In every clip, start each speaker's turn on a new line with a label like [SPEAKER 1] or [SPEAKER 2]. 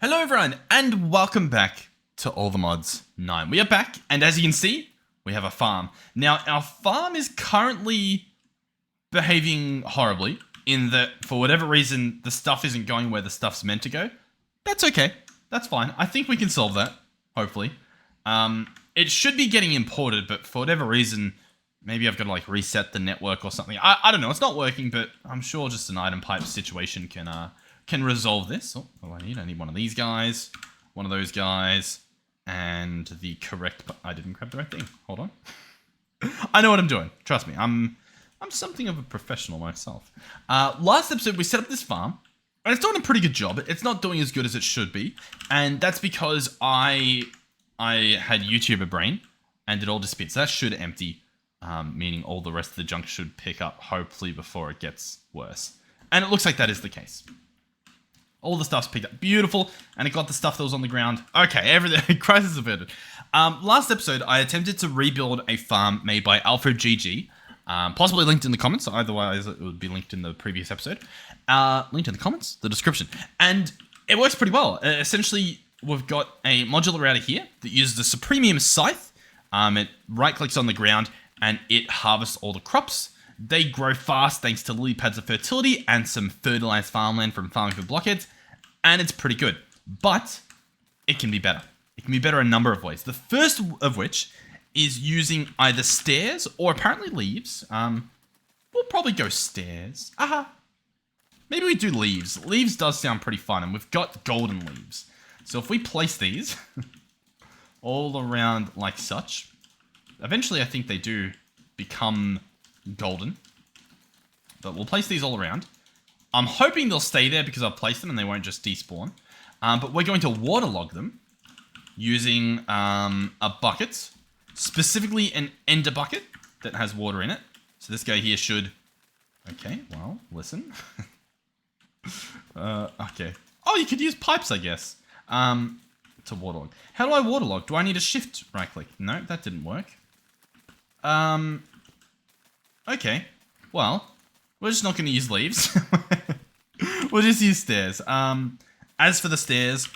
[SPEAKER 1] Hello everyone, and welcome back to All the Mods 9. We are back, and as you can see, we have a farm. Now, our farm is currently behaving horribly, in that, for whatever reason, the stuff isn't going where the stuff's meant to go. That's okay. That's fine. I think we can solve that, hopefully. It should be getting imported, but for whatever reason, maybe I've got to, like, reset the network or something. I don't know. It's not working, but I'm sure just an item pipe situation can resolve this. Oh, what do I need? I need one of these guys, one of those guys, and the correct... I didn't grab the right thing. Hold on. I know what I'm doing. Trust me. I'm something of a professional myself. Last episode, we set up this farm, and it's doing a pretty good job. It's not doing as good as it should be, and that's because I had YouTuber brain, and it all disappeared. So that should empty, meaning all the rest of the junk should pick up, hopefully, before it gets worse. And it looks like that is the case. All the stuff's picked up. Beautiful. And it got the stuff that was on the ground. Okay, everything. Crisis averted. Last episode, I attempted to rebuild a farm made by AlfredGG. Possibly linked in the comments. Otherwise, it would be linked in the previous episode. Linked in the comments, the description. And it works pretty well. Essentially, we've got a modular router here that uses the Supremium Scythe. It right-clicks on the ground, and it harvests all the crops. They grow fast thanks to lily pads of fertility and some fertilized farmland from farming for blockheads. And it's pretty good, but it can be better. It can be better a number of ways. The first of which is using either stairs or apparently leaves. We'll probably go stairs. Maybe we do leaves. Leaves does sound pretty fun, and we've got golden leaves. So if we place these all around like such, eventually I think they do become golden. But we'll place these all around. I'm hoping they'll stay there because I've placed them and they won't just despawn. But we're going to waterlog them using a bucket, specifically an ender bucket that has water in it. So this guy here should... Okay, well, listen. Okay. Oh, you could use pipes, I guess, to waterlog. How do I waterlog? Do I need a shift right click? No, that didn't work. Okay, well, we're just not going to use leaves. We'll just use stairs. As for the stairs,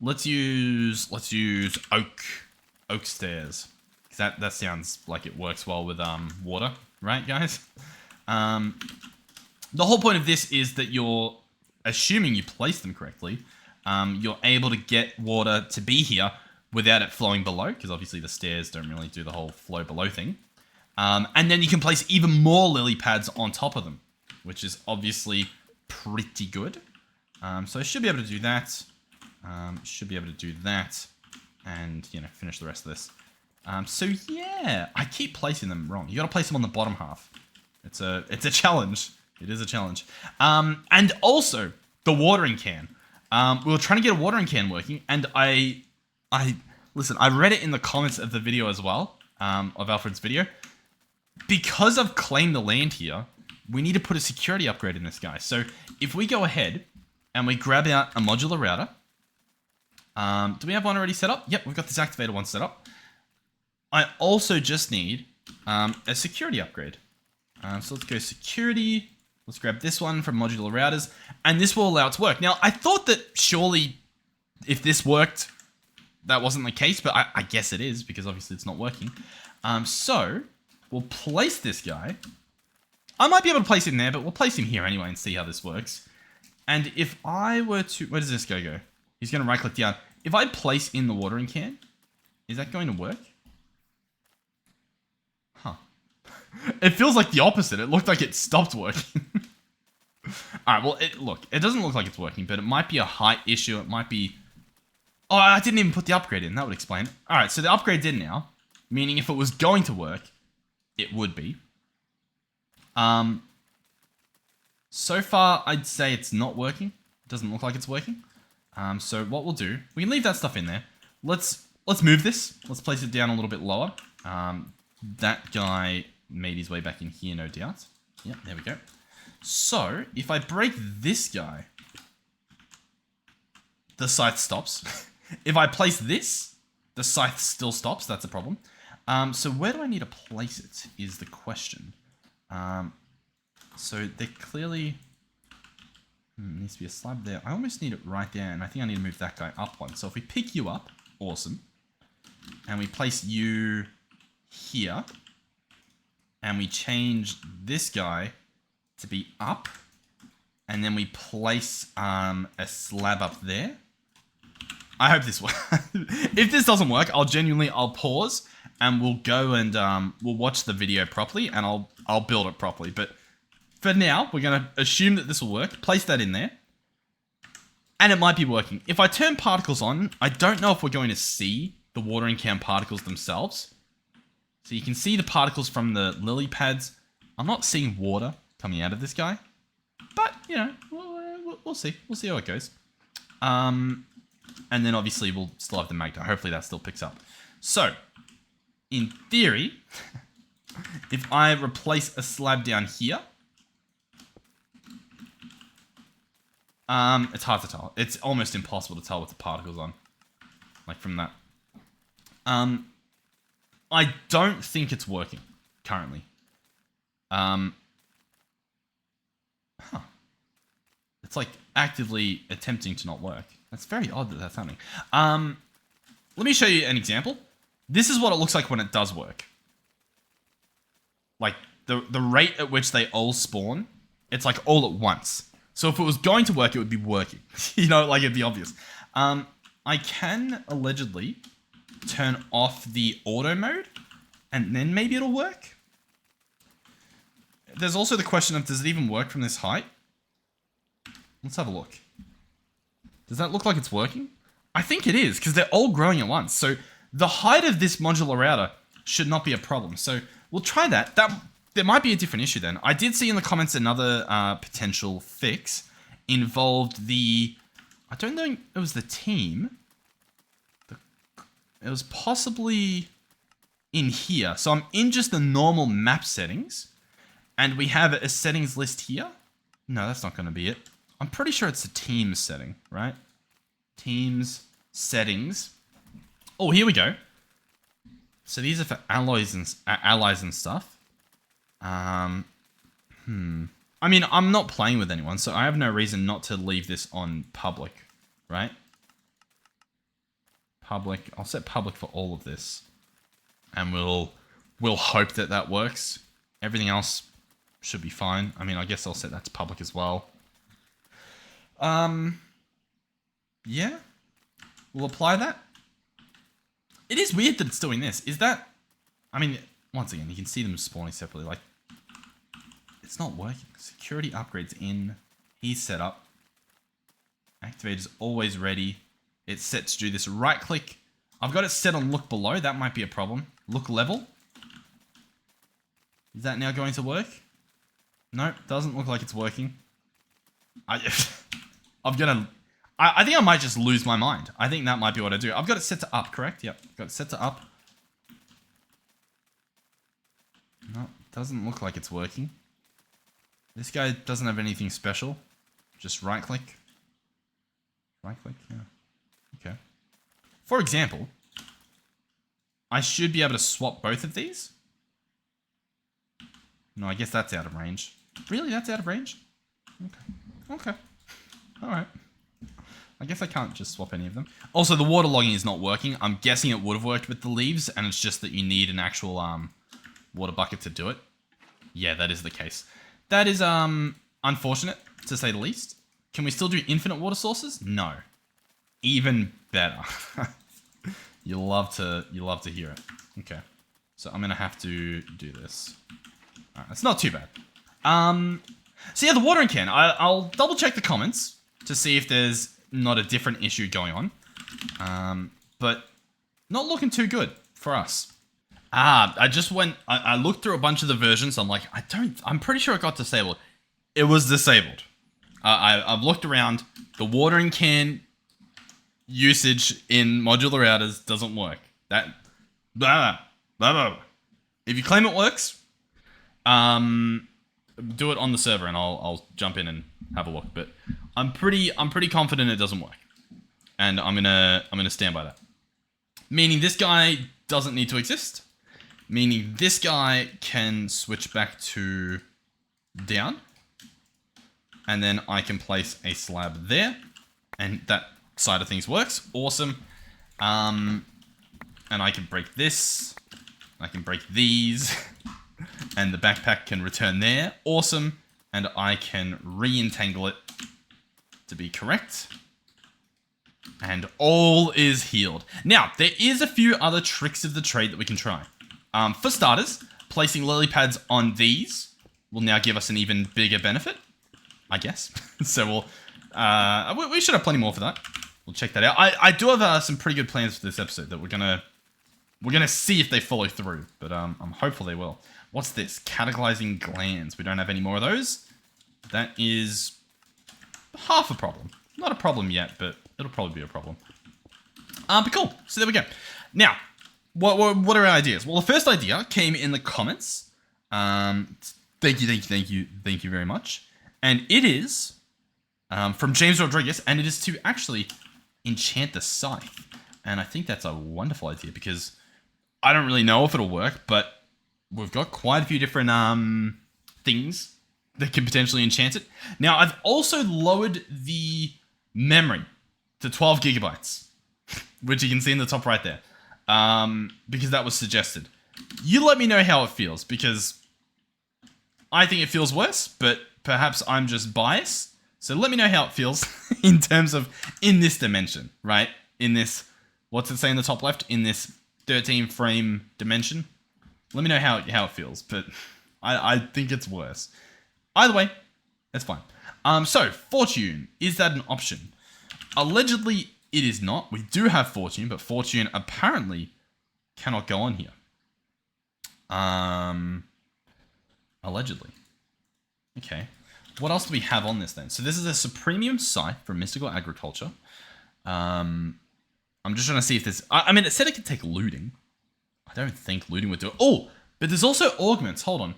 [SPEAKER 1] let's use oak stairs. That sounds like it works well with water, right, guys? The whole point of this is that you're assuming you place them correctly. You're able to get water to be here without it flowing below, because obviously the stairs don't really do the whole flow below thing. And then you can place even more lily pads on top of them, which is obviously pretty good. So I should be able to do that. And, you know, finish the rest of this. So yeah, I keep placing them wrong. You got to place them on the bottom half. It's a challenge. It is a challenge. And also the watering can. We were trying to get a watering can working, and listen, I read it in the comments of the video as well, of Alfred's video. Because I've claimed the land here, we need to put a security upgrade in this guy. So if we go ahead and we grab out a modular router, do we have one already set up? Yep, we've got this activator one set up. I also just need a security upgrade. So let's go security. Let's grab this one from modular routers, and this will allow it to work. Now, I thought that surely if this worked, that wasn't the case, but I guess it is, because obviously it's not working. So we'll place this guy. I might be able to place him there, but we'll place him here anyway and see how this works. And if I were to... Where does this guy go? He's going to right-click down. If I place in the watering can, is that going to work? Huh. It feels like the opposite. It looked like it stopped working. Alright, well, look. It doesn't look like it's working, but it might be a height issue. It might be... Oh, I didn't even put the upgrade in. That would explain it. Alright, so the upgrade's in now. Meaning if it was going to work, it would be. So far, I'd say it's not working. It doesn't look like it's working. So what we'll do, we can leave that stuff in there. Let's move this. Let's place it down a little bit lower. That guy made his way back in here, no doubt. Yep, there we go. So if I break this guy, the scythe stops. If I place this, the scythe still stops. That's a problem. So where do I need to place it is the question. So they're clearly... Needs to be a slab there. I almost need it right there, and I think I need to move that guy up one. So if we pick you up, awesome. And we place you here. And we change this guy to be up. And then we place a slab up there. I hope this works. If this doesn't work, I'll pause and we'll go and we'll watch the video properly and I'll build it properly. But for now, we're going to assume that this will work. Place that in there. And it might be working. If I turn particles on, I don't know if we're going to see the watering can particles themselves. So you can see the particles from the lily pads. I'm not seeing water coming out of this guy. But, you know, we'll see. We'll see how it goes. And then obviously we'll still have the magnet. Hopefully that still picks up. So, in theory, if I replace a slab down here, it's hard to tell. It's almost impossible to tell with the particles on. Like from that. I don't think it's working currently. It's like actively attempting to not work. That's very odd that that's happening. Let me show you an example. This is what it looks like when it does work. Like the rate at which they all spawn, it's like all at once. So if it was going to work, it would be working. You know, like it'd be obvious. I can allegedly turn off the auto mode and then maybe it'll work. There's also the question of, does it even work from this height? Let's have a look. Does that look like it's working? I think it is, because they're all growing at once. So the height of this modular router should not be a problem. So we'll try that. There might be a different issue then. I did see in the comments another potential fix involved the... I don't think it was the team. It was possibly in here. So I'm in just the normal map settings. And we have a settings list here. No, that's not going to be it. I'm pretty sure it's a Teams setting, right? Teams settings. Oh, here we go. So these are for allies and stuff. I mean, I'm not playing with anyone, so I have no reason not to leave this on public, right? Public. I'll set public for all of this, and we'll hope that that works. Everything else should be fine. I mean, I guess I'll set that to public as well. Yeah, we'll apply that. It is weird that it's doing this. Is that, I mean, once again, you can see them spawning separately. Like, it's not working. Security upgrades in. He's set up. Activator's always ready. It's set to do this. Right click. I've got it set on look below. That might be a problem. Look level. Is that now going to work? Nope, doesn't look like it's working. I think I might just lose my mind. I think that might be what I do. I've got it set to up, correct? Yep, got it set to up. No, doesn't look like it's working. This guy doesn't have anything special. Just right click. Right click, yeah. Okay. For example, I should be able to swap both of these. No, I guess that's out of range. Really? That's out of range? Okay. Okay. Alright. I guess I can't just swap any of them. Also, the water logging is not working. I'm guessing it would have worked with the leaves, and it's just that you need an actual water bucket to do it. Yeah, that is the case. That is unfortunate, to say the least. Can we still do infinite water sources? No. Even better. You'll love to hear it. Okay. So I'm gonna have to do this. Alright, it's not too bad. So yeah, the watering can. I'll double check the comments to see if there's not a different issue going on. But not looking too good for us. I looked through a bunch of the versions. I'm like, I'm pretty sure it got disabled. It was disabled. I've looked around. The watering can usage in modular routers doesn't work. That, blah, blah, blah, blah. If you claim it works, do it on the server and I'll jump in and have a look. But I'm pretty confident it doesn't work, and I'm gonna stand by that. Meaning this guy doesn't need to exist. Meaning this guy can switch back to down. And then I can place a slab there. And that side of things works. Awesome. And I can break this. I can break these. And the backpack can return there. Awesome. And I can re-entangle it to be correct. And all is healed. Now, there is a few other tricks of the trade that we can try. For starters, placing lily pads on these will now give us an even bigger benefit, I guess. So we should have plenty more for that. We'll check that out. I do have some pretty good plans for this episode that we're gonna see if they follow through, but I'm hopeful they will. What's this? Catalyzing glands. We don't have any more of those. That is half a problem. Not a problem yet, but it'll probably be a problem. But cool. So there we go. Now, what are our ideas? Well, the first idea came in the comments. Thank you very much. And it is from James Rodriguez, and it is to actually enchant the scythe. And I think that's a wonderful idea because I don't really know if it'll work, but we've got quite a few different things that can potentially enchant it. Now, I've also lowered the memory to 12 gigabytes, which you can see in the top right there, because that was suggested. You let me know how it feels, because I think it feels worse, but perhaps I'm just biased. So let me know how it feels in terms of in this dimension, right? In this, what's it say in the top left? In this 13 frame dimension. Let me know how it feels, but I think it's worse. Either way, that's fine. So, fortune, is that an option? Allegedly, it is not. We do have fortune, but fortune apparently cannot go on here. Allegedly. Okay. What else do we have on this then? So this is a Supremium Scythe from Mystical Agriculture. I'm just trying to see if there's... I mean, it said it could take looting. I don't think looting would do it. Oh, but there's also augments. Hold on.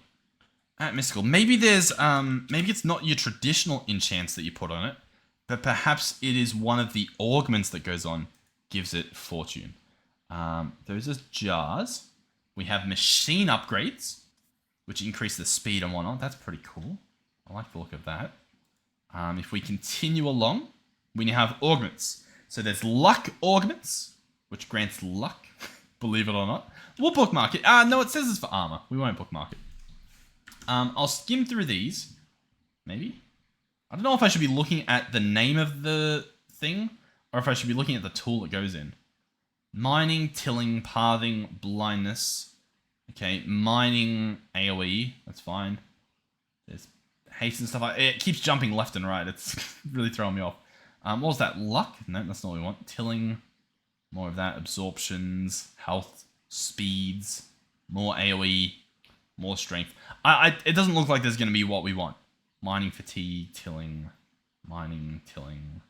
[SPEAKER 1] At Mystical. Maybe there's... maybe it's not your traditional enchants that you put on it, but perhaps it is one of the augments that goes on, gives it fortune. Those are jars. We have machine upgrades, which increase the speed and whatnot. That's pretty cool. I like the look of that. If we continue along, we now have augments. So there's luck augments, which grants luck, believe it or not. We'll bookmark it. No, it says it's for armor. We won't bookmark it. I'll skim through these. Maybe. I don't know if I should be looking at the name of the thing, or if I should be looking at the tool it goes in. Mining, tilling, pathing, blindness. Okay, mining, AoE. That's fine. There's haste and stuff. It keeps jumping left and right. It's really throwing me off. What was that? Luck? No, that's not what we want. Tilling. More of that. Absorptions. Health. Speeds. More AoE. More strength. It doesn't look like there's going to be what we want. Mining, fatigue, tilling. Mining, tilling.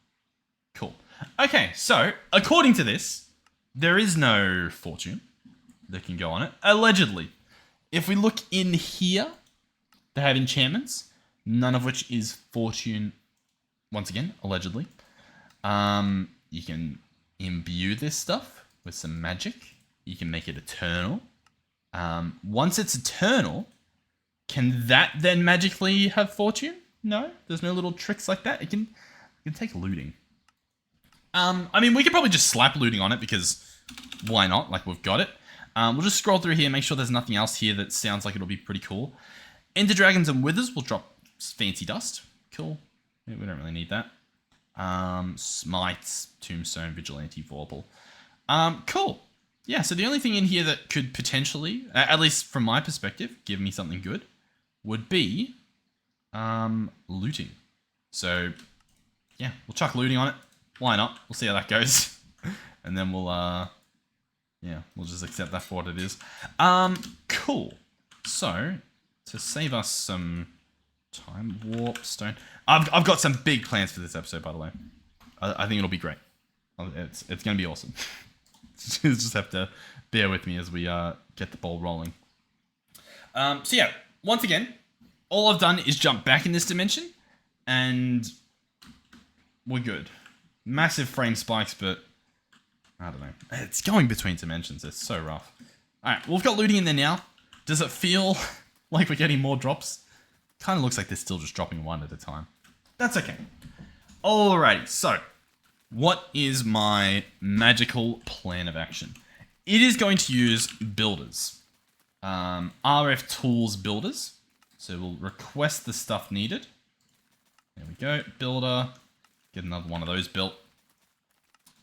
[SPEAKER 1] Cool. Okay, so, according to this, there is no fortune that can go on it. Allegedly. If we look in here, they have enchantments, none of which is fortune, once again, allegedly. You can imbue this stuff with some magic. You can make it eternal. Once it's eternal, can that then magically have fortune? No, there's no little tricks like that. It can take looting. I mean, we could probably just slap looting on it because why not? Like, we've got it. We'll just scroll through here, make sure there's nothing else here that sounds like it'll be pretty cool. Ender Dragons and Withers will drop fancy dust. Cool. We don't really need that. Smites, Tombstone, Vigilante, Vorpal. Cool. Yeah, so the only thing in here that could potentially, at least from my perspective, give me something good would be looting. So, yeah, we'll chuck looting on it. Why not? We'll see how that goes. And then we'll, yeah, we'll just accept that for what it is. Cool. So, to save us some time, warp stone. I've got some big plans for this episode, by the way. I think it'll be great. It's going to be awesome. Just have to bear with me as we get the ball rolling. So yeah, once again, all I've done is jump back in this dimension, and we're good. Massive frame spikes, but I don't know. It's going between dimensions. It's so rough. All right, we've got looting in there now. Does it feel like we're getting more drops? Kind of looks like they're still just dropping one at a time. That's okay. Alrighty, so what is my magical plan of action? It is going to use builders. RF tools builders. So we'll request the stuff needed. There we go, builder. Get another one of those built.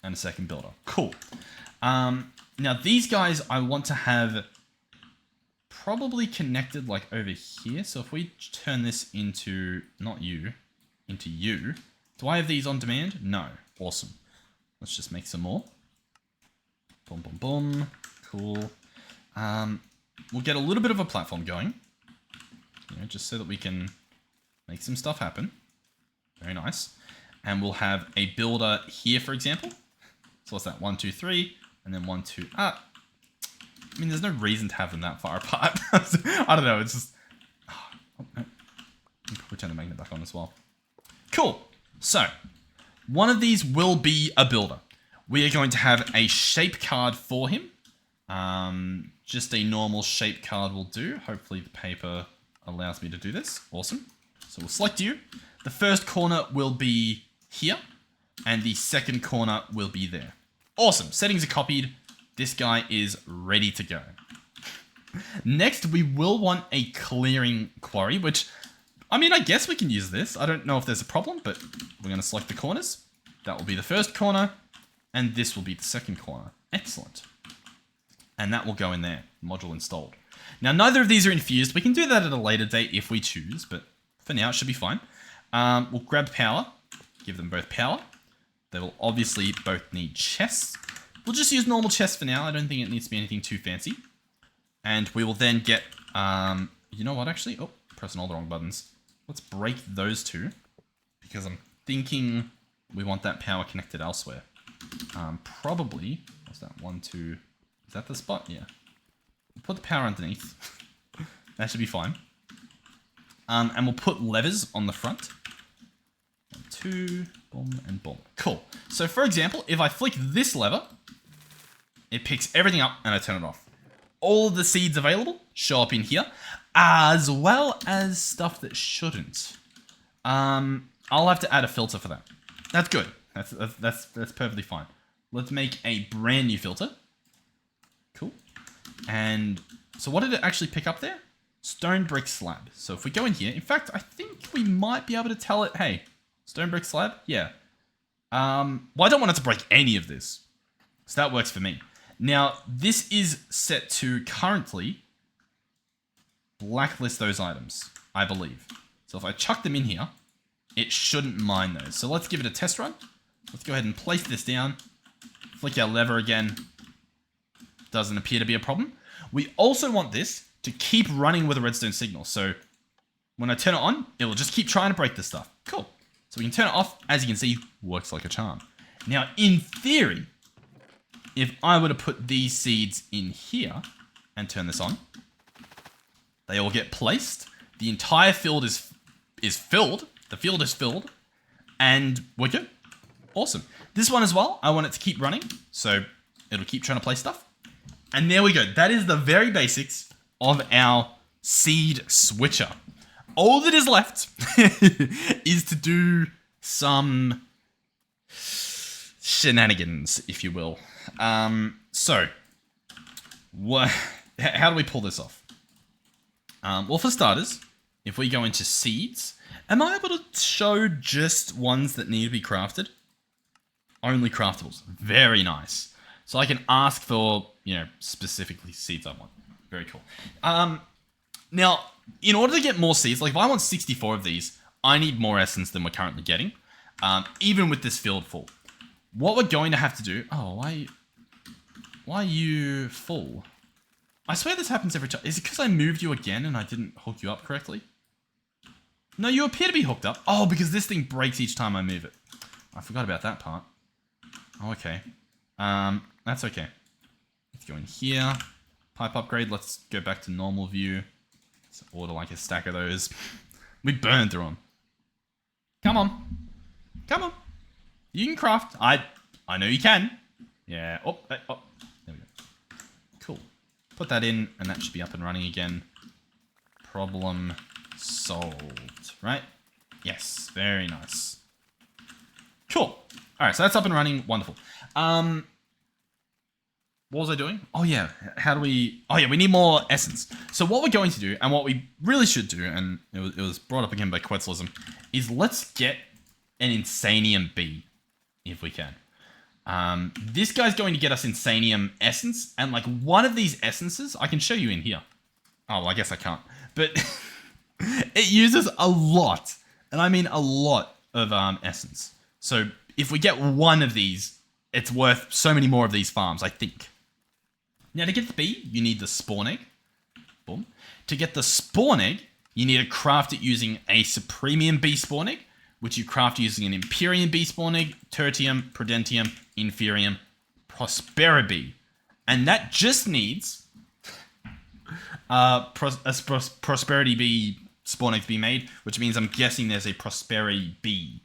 [SPEAKER 1] And a second builder. Cool. Now these guys I want to have probably connected like over here. So if we turn this into, not you, into you. Do I have these on demand? No. Awesome. Let's just make some more. Boom, boom, boom. Cool. We'll get a little bit of a platform going. You know, just so that we can make some stuff happen. Very nice. And we'll have a builder here, for example. So what's that? 1, 2, 3. And then 1, 2. I mean, there's no reason to have them that far apart. I don't know. It's just... Oh, no. We'll turn the magnet back on as well. Cool. So, one of these will be a builder. We are going to have a shape card for him. Just a normal shape card will do. Hopefully the paper allows me to do this. Awesome. So we'll select you. The first corner will be here. And the second corner will be there. Awesome. Settings are copied. This guy is ready to go. Next, we will want a clearing quarry, which... I mean, I guess we can use this. I don't know if there's a problem, but we're going to select the corners. That will be the first corner, and this will be the second corner. Excellent. And that will go in there. Module installed. Now, neither of these are infused. We can do that at a later date if we choose, but for now, it should be fine. We'll grab power. Give them both power. They will obviously both need chests. We'll just use normal chests for now. I don't think it needs to be anything too fancy. And we will then get... you know what, actually? Oh, pressing all the wrong buttons. Let's break those two, because I'm thinking we want that power connected elsewhere. Probably, what's that, 1, 2, is that the spot? Yeah. We'll put the power underneath. That should be fine. And we'll put levers on the front. 1, 2, boom, and boom. Cool. So for example, if I flick this lever, it picks everything up and I turn it off. All of the seeds available show up in here, as well as stuff that shouldn't. I'll have to add a filter for that. That's good. That's perfectly fine. Let's make a brand new filter. Cool. And so what did it actually pick up there? Stone brick slab. So if we go in here, in fact, I think we might be able to tell it, hey, stone brick slab? Yeah. Well, I don't want it to break any of this. So that works for me. Now, this is set to currently blacklist those items, I believe. So if I chuck them in here, it shouldn't mine those. So let's give it a test run. Let's go ahead and place this down. Flick our lever again. Doesn't appear to be a problem. We also want this to keep running with a redstone signal. So when I turn it on, it will just keep trying to break this stuff. Cool. So we can turn it off. As you can see, works like a charm. Now, in theory, if I were to put these seeds in here and turn this on, they all get placed. The entire field is filled. The field is filled. And we're good. Awesome. This one as well, I want it to keep running. So it'll keep trying to place stuff. And there we go. That is the very basics of our seed switcher. All that is left is to do some shenanigans, if you will. So, how do we pull this off? Well, for starters, if we go into seeds, am I able to show just ones that need to be crafted? Only craftables. Very nice. So I can ask for, specifically seeds I want. Very cool. Now, in order to get more seeds, like if I want 64 of these, I need more essence than we're currently getting, even with this field full. What we're going to have to do... Oh, why are you full? I swear this happens every time. Is it because I moved you again and I didn't hook you up correctly? No, you appear to be hooked up. Oh, because this thing breaks each time I move it. I forgot about that part. Oh, okay. That's okay. Let's go in here. Pipe upgrade. Let's go back to normal view. Let's order like a stack of those. We burned through them. Come on. Come on. You can craft. I know you can. Yeah. Oh. There we go. Cool. Put that in, and that should be up and running again. Problem solved, right? Yes, very nice. Cool. All right, so that's up and running. Wonderful. What was I doing? Oh yeah, how do we... Oh yeah, we need more essence. So what we're going to do, and what we really should do, and it was brought up again by Quetzalism, is let's get an Insanium bee, if we can. This guy's going to get us Insanium essence, and like one of these essences, I can show you in here. Oh, well, I guess I can't. But it uses a lot, and I mean a lot of essence. So if we get one of these, it's worth so many more of these farms, I think. Now, to get the bee, you need the spawn egg. Boom. To get the spawn egg, you need to craft it using a Supremium bee spawn egg, which you craft using an Imperium bee spawn egg, Tertium, Prudentium, Inferium, Prospera bee. And that just needs a Prosperity bee spawn egg to be made, which means I'm guessing there's a Prosperity bee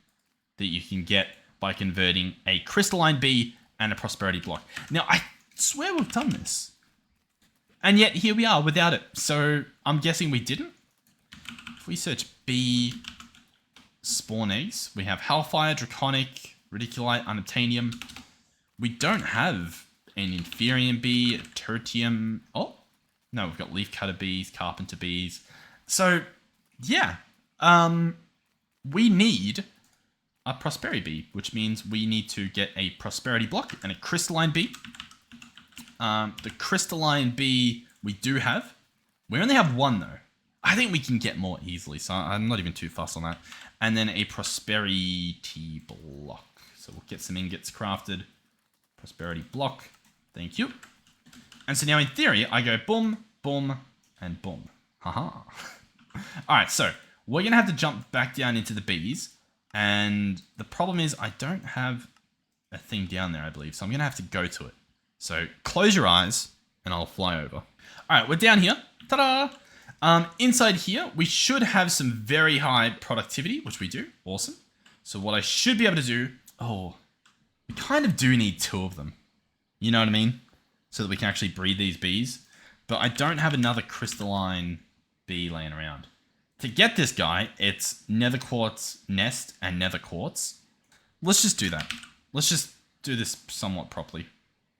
[SPEAKER 1] that you can get by converting a crystalline bee and a prosperity block. Now, I swear we've done this. And yet, here we are without it. So, I'm guessing we didn't. If we search bee spawn eggs, we have Hellfire, Draconic, Ridiculite, Unobtainium. We don't have an Inferium bee, Tertium. Oh, no, we've got Leafcutter bees, Carpenter bees. So, yeah. We need a Prosperity bee, which means we need to get a Prosperity block and a Crystalline bee. The Crystalline bee we do have. We only have one, though. I think we can get more easily, so I'm not even too fussed on that. And then a Prosperity block. So we'll get some ingots crafted. Prosperity block. Thank you. And so now, in theory, I go boom, boom, and boom. Haha. Alright, so we're going to have to jump back down into the bees. And the problem is I don't have a thing down there, I believe. So I'm going to have to go to it. So close your eyes and I'll fly over. All right, we're down here. Ta-da! Inside here, we should have some very high productivity, which we do. Awesome. So what I should be able to do... Oh, we kind of do need two of them. You know what I mean? So that we can actually breed these bees. But I don't have another crystalline bee laying around. To get this guy, it's nether quartz nest and nether quartz. Let's just do that. Let's just do this somewhat properly.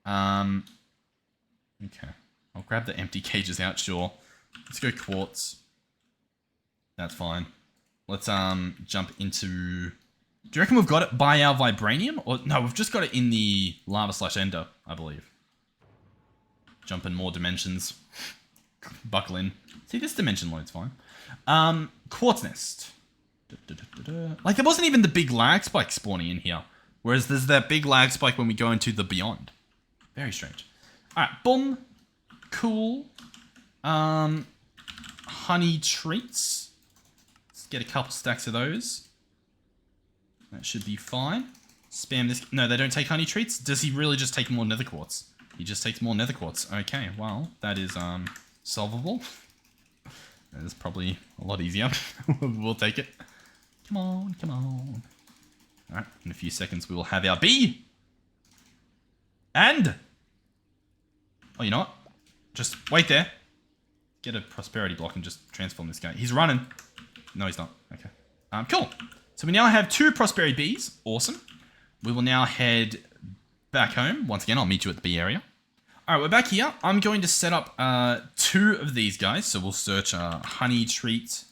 [SPEAKER 1] Okay. I'll grab the empty cages out, sure. Let's go quartz. That's fine. Let's jump into... Do you reckon we've got it by our vibranium? Or no, we've just got it in the lava/ender, I believe. Jump in more dimensions. Buckle in. See, this dimension load's fine. Quartz nest. Like, there wasn't even the big lag spike spawning in here. Whereas there's that big lag spike when we go into the beyond. Very strange. Alright, boom. Cool. Honey treats. Let's get a couple stacks of those. That should be fine. Spam this. No, they don't take honey treats. Does he really just take more nether quartz? He just takes more nether quartz. Okay, well, that is, solvable. That is probably a lot easier. We'll take it. Come on, come on. Alright, in a few seconds we will have our bee. And... Oh, you know what? Just wait there. Get a prosperity block and just transform this guy. He's running. No, he's not. Okay. Cool. So we now have 2 prosperity bees. Awesome. We will now head back home. Once again, I'll meet you at the bee area. Alright, we're back here. I'm going to set up 2 of these guys. So we'll search honey treat.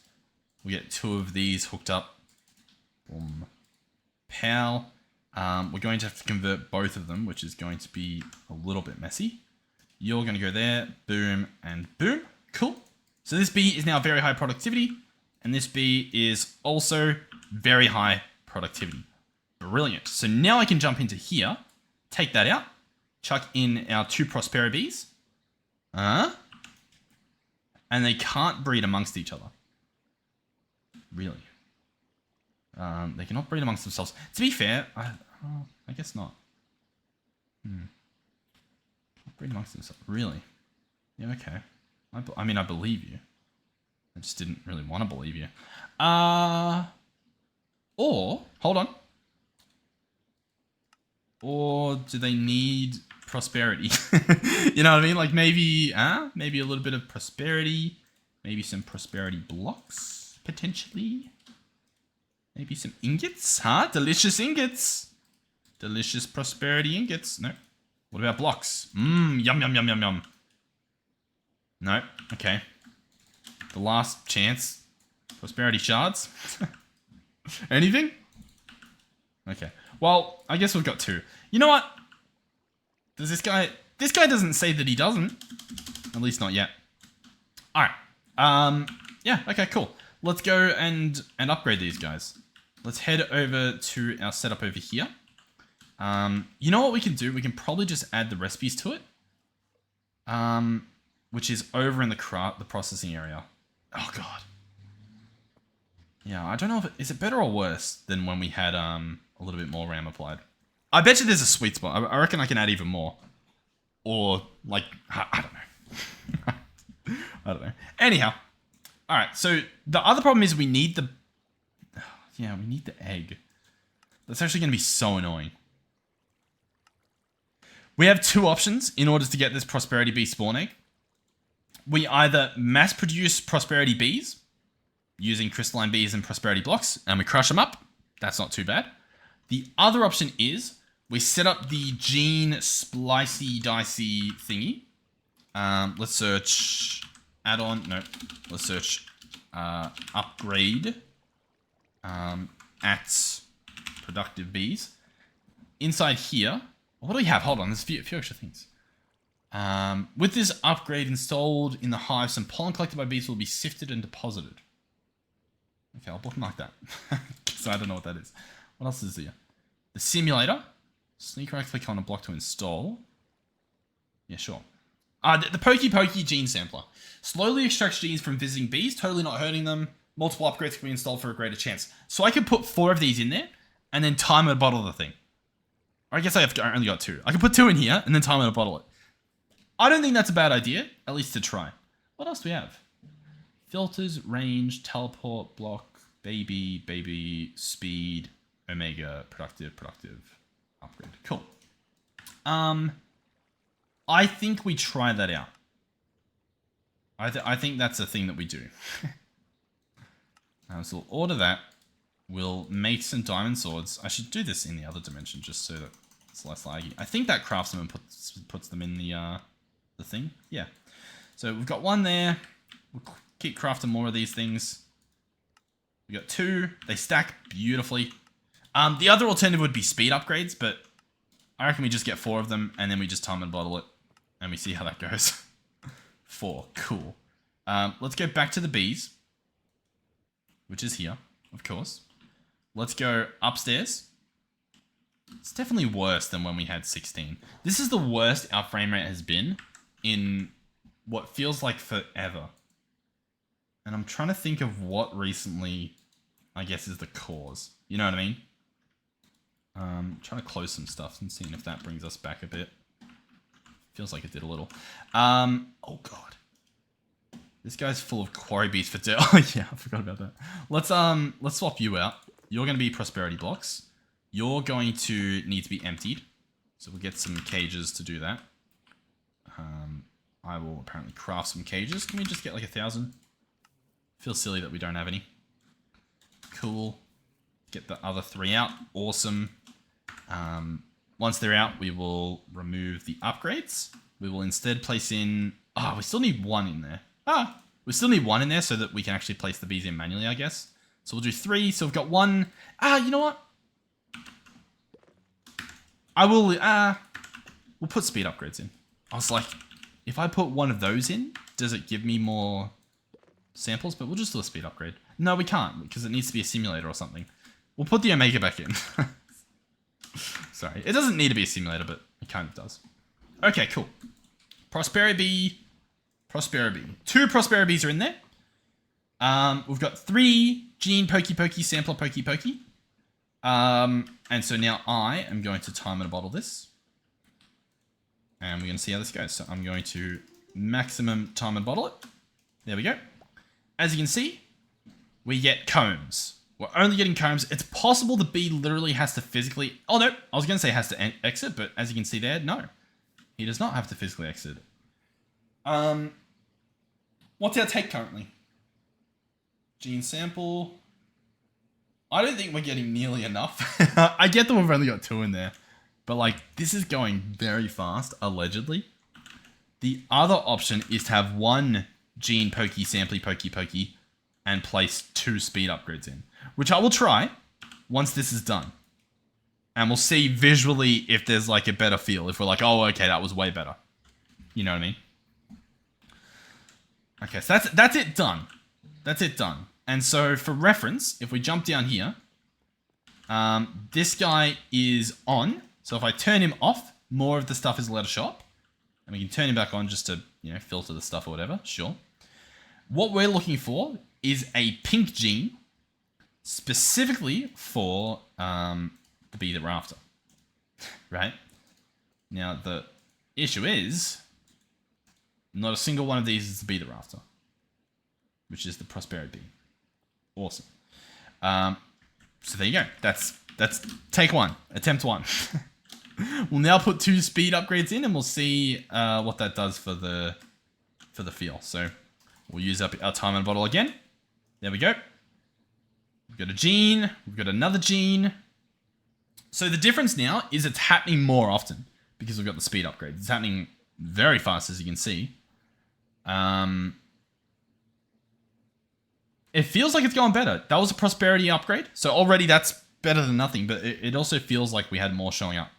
[SPEAKER 1] We'll get 2 of these hooked up. Boom. Pal. We're going to have to convert both of them, which is going to be a little bit messy. You're going to go there. Boom and boom. Cool. So this bee is now very high productivity. And this bee is also very high productivity. Brilliant. So now I can jump into here. Take that out. Chuck in our 2 Prospera bees. And they can't breed amongst each other. Really? They cannot breed amongst themselves. To be fair, I guess not. Breed amongst themselves. Really? Yeah, okay. I mean, I believe you. I just didn't really want to believe you. Or, hold on. Or do they need prosperity? You know what I mean? Like maybe a little bit of prosperity. Maybe some prosperity blocks, potentially. Maybe some ingots, huh? Delicious ingots. Delicious prosperity ingots. No. What about blocks? Mmm, yum, yum, yum, yum, yum. No, okay. The last chance. Prosperity shards. Anything? Okay. Well, I guess we've got 2. You know what? Does this guy... This guy doesn't say that he doesn't. At least not yet. Alright. Yeah, okay, cool. Let's go and upgrade these guys. Let's head over to our setup over here. You know what we can do? We can probably just add the recipes to it. Which is over in the processing area. Oh, God. Yeah, I don't know if is it better or worse than when we had a little bit more RAM applied. I bet you there's a sweet spot. I reckon I can add even more. Or, like, I don't know. I don't know. Anyhow. Alright, so the other problem is we need the... Yeah, we need the egg. That's actually going to be so annoying. We have 2 options in order to get this prosperity bee spawn egg. We either mass produce prosperity bees using crystalline bees and prosperity blocks, and we crush them up. That's not too bad. The other option is we set up the gene splicey dicey thingy. Let's search add-on. No, let's search upgrade at productive bees. Inside here, what do we have? Hold on, there's a few extra things. With this upgrade installed in the hive, some pollen collected by bees will be sifted and deposited. Okay, I'll bookmark that. Because I don't know what that is. What else is here? The simulator. Sneak right click on a block to install. Yeah, sure. The Pokey Pokey gene sampler. Slowly extracts genes from visiting bees, totally not hurting them. Multiple upgrades can be installed for a greater chance. So I could put 4 of these in there, and then timer bottle the thing. Or I guess I only got 2. I can put 2 in here, and then timer to bottle it. I don't think that's a bad idea, at least to try. What else do we have? Filters, range, teleport, block, baby, speed, omega, productive, upgrade. Cool. I think we try that out. I think that's a thing that we do. So we'll order that. We'll make some diamond swords. I should do this in the other dimension just so that it's less laggy. I think that crafts them and puts them in the thing. Yeah. So we've got 1 there. We'll keep crafting more of these things. We got 2. They stack beautifully. The other alternative would be speed upgrades, but I reckon we just get 4 of them and then we just time and bottle it and we see how that goes. 4. Cool. Let's go back to the bees, which is here, of course. Let's go upstairs. It's definitely worse than when we had 16. This is the worst our frame rate has been in what feels like forever. And I'm trying to think of what recently, I guess, is the cause. You know what I mean? Trying to close some stuff and seeing if that brings us back a bit. Feels like it did a little. Oh god. This guy's full of quarry beasts for oh yeah, I forgot about that. Let's swap you out. You're going to be prosperity blocks. You're going to need to be emptied. So we'll get some cages to do that. I will apparently craft some cages. Can we just get like 1,000? Feels silly that we don't have any. Cool. Get the other 3 out. Awesome. Once they're out, we will remove the upgrades. We will instead place in... Oh, we still need 1 in there. We still need 1 in there so that we can actually place the bees in manually, I guess. So we'll do 3. So we've got 1. You know what? I will... we'll put speed upgrades in. I was like, if I put 1 of those in, does it give me more samples? But we'll just do a speed upgrade. No, we can't, because it needs to be a simulator or something. We'll put the omega back in. Sorry. It doesn't need to be a simulator, but it kind of does. Okay, cool. Prosperity bee. Prosperity bee. 2 prosperity bees are in there. We've got 3 gene pokey pokey sampler pokey pokey. And so now I am going to time and bottle this. And we're going to see how this goes. So I'm going to maximum time and bottle it. There we go. As you can see, we get combs. We're only getting combs. It's possible the bee literally has to physically... Oh, no. I was going to say has to exit, but as you can see there, no. He does not have to physically exit. What's our take currently? Gene sample. I don't think we're getting nearly enough. I get that we've only got 2 in there. But like, this is going very fast, allegedly. The other option is to have 1 gene pokey, samply, pokey, and place 2 speed upgrades in. Which I will try once this is done. And we'll see visually if there's like a better feel. If we're like, oh, okay, that was way better. You know what I mean? Okay, so that's it done. That's it done. And so for reference, if we jump down here, this guy is on. So if I turn him off, more of the stuff is allowed to show up. And we can turn him back on just to, you know, filter the stuff or whatever. Sure. What we're looking for is a pink gene specifically for the bee that we're after. Right? Now, the issue is not a single one of these is the bee that we're after, which is the prosperity bee. Awesome. So there you go. That's take 1, attempt 1. We'll now put 2 speed upgrades in, and we'll see what that does for the feel. So we'll use up our time in a bottle again. There we go. We've got a gene. We've got another gene. So the difference now is it's happening more often because we've got the speed upgrade. It's happening very fast, as you can see. It feels like it's going better. That was a prosperity upgrade. So already that's better than nothing, but it also feels like we had more showing up.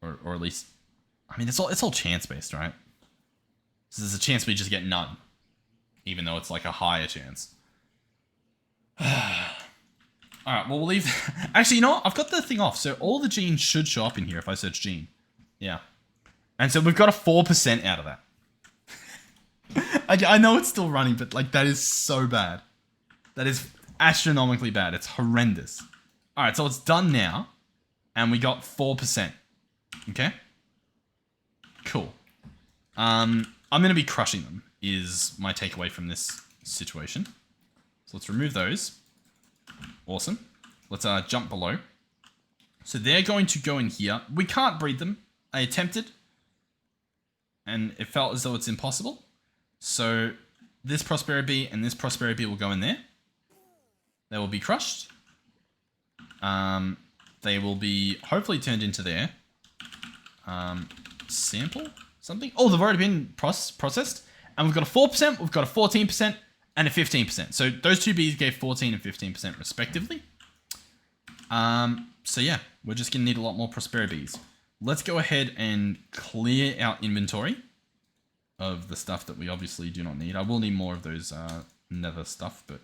[SPEAKER 1] Or at least, I mean, it's all chance-based, right? So there's a chance we just get none. Even though it's like a higher chance. Alright, well, we'll leave... Actually, you know what? I've got the thing off. So all the genes should show up in here if I search gene. Yeah. And so we've got a 4% out of that. I know it's still running, but like that is so bad. That is astronomically bad. It's horrendous. Alright, so it's done now. And we got 4%. Okay? Cool. I'm going to be crushing them, is my takeaway from this situation. So let's remove those. Awesome. Let's jump below. So they're going to go in here. We can't breed them. I attempted. And it felt as though it's impossible. So this prosperity bee and this prosperity bee will go in there. They will be crushed. They will be hopefully turned into their sample something. Oh, they've already been processed. And we've got a 4%, we've got a 14%, and a 15%. So those 2 bees gave 14 and 15% respectively. So yeah, we're just going to need a lot more prosperity bees. Let's go ahead and clear our inventory of the stuff that we obviously do not need. I will need more of those nether stuff, but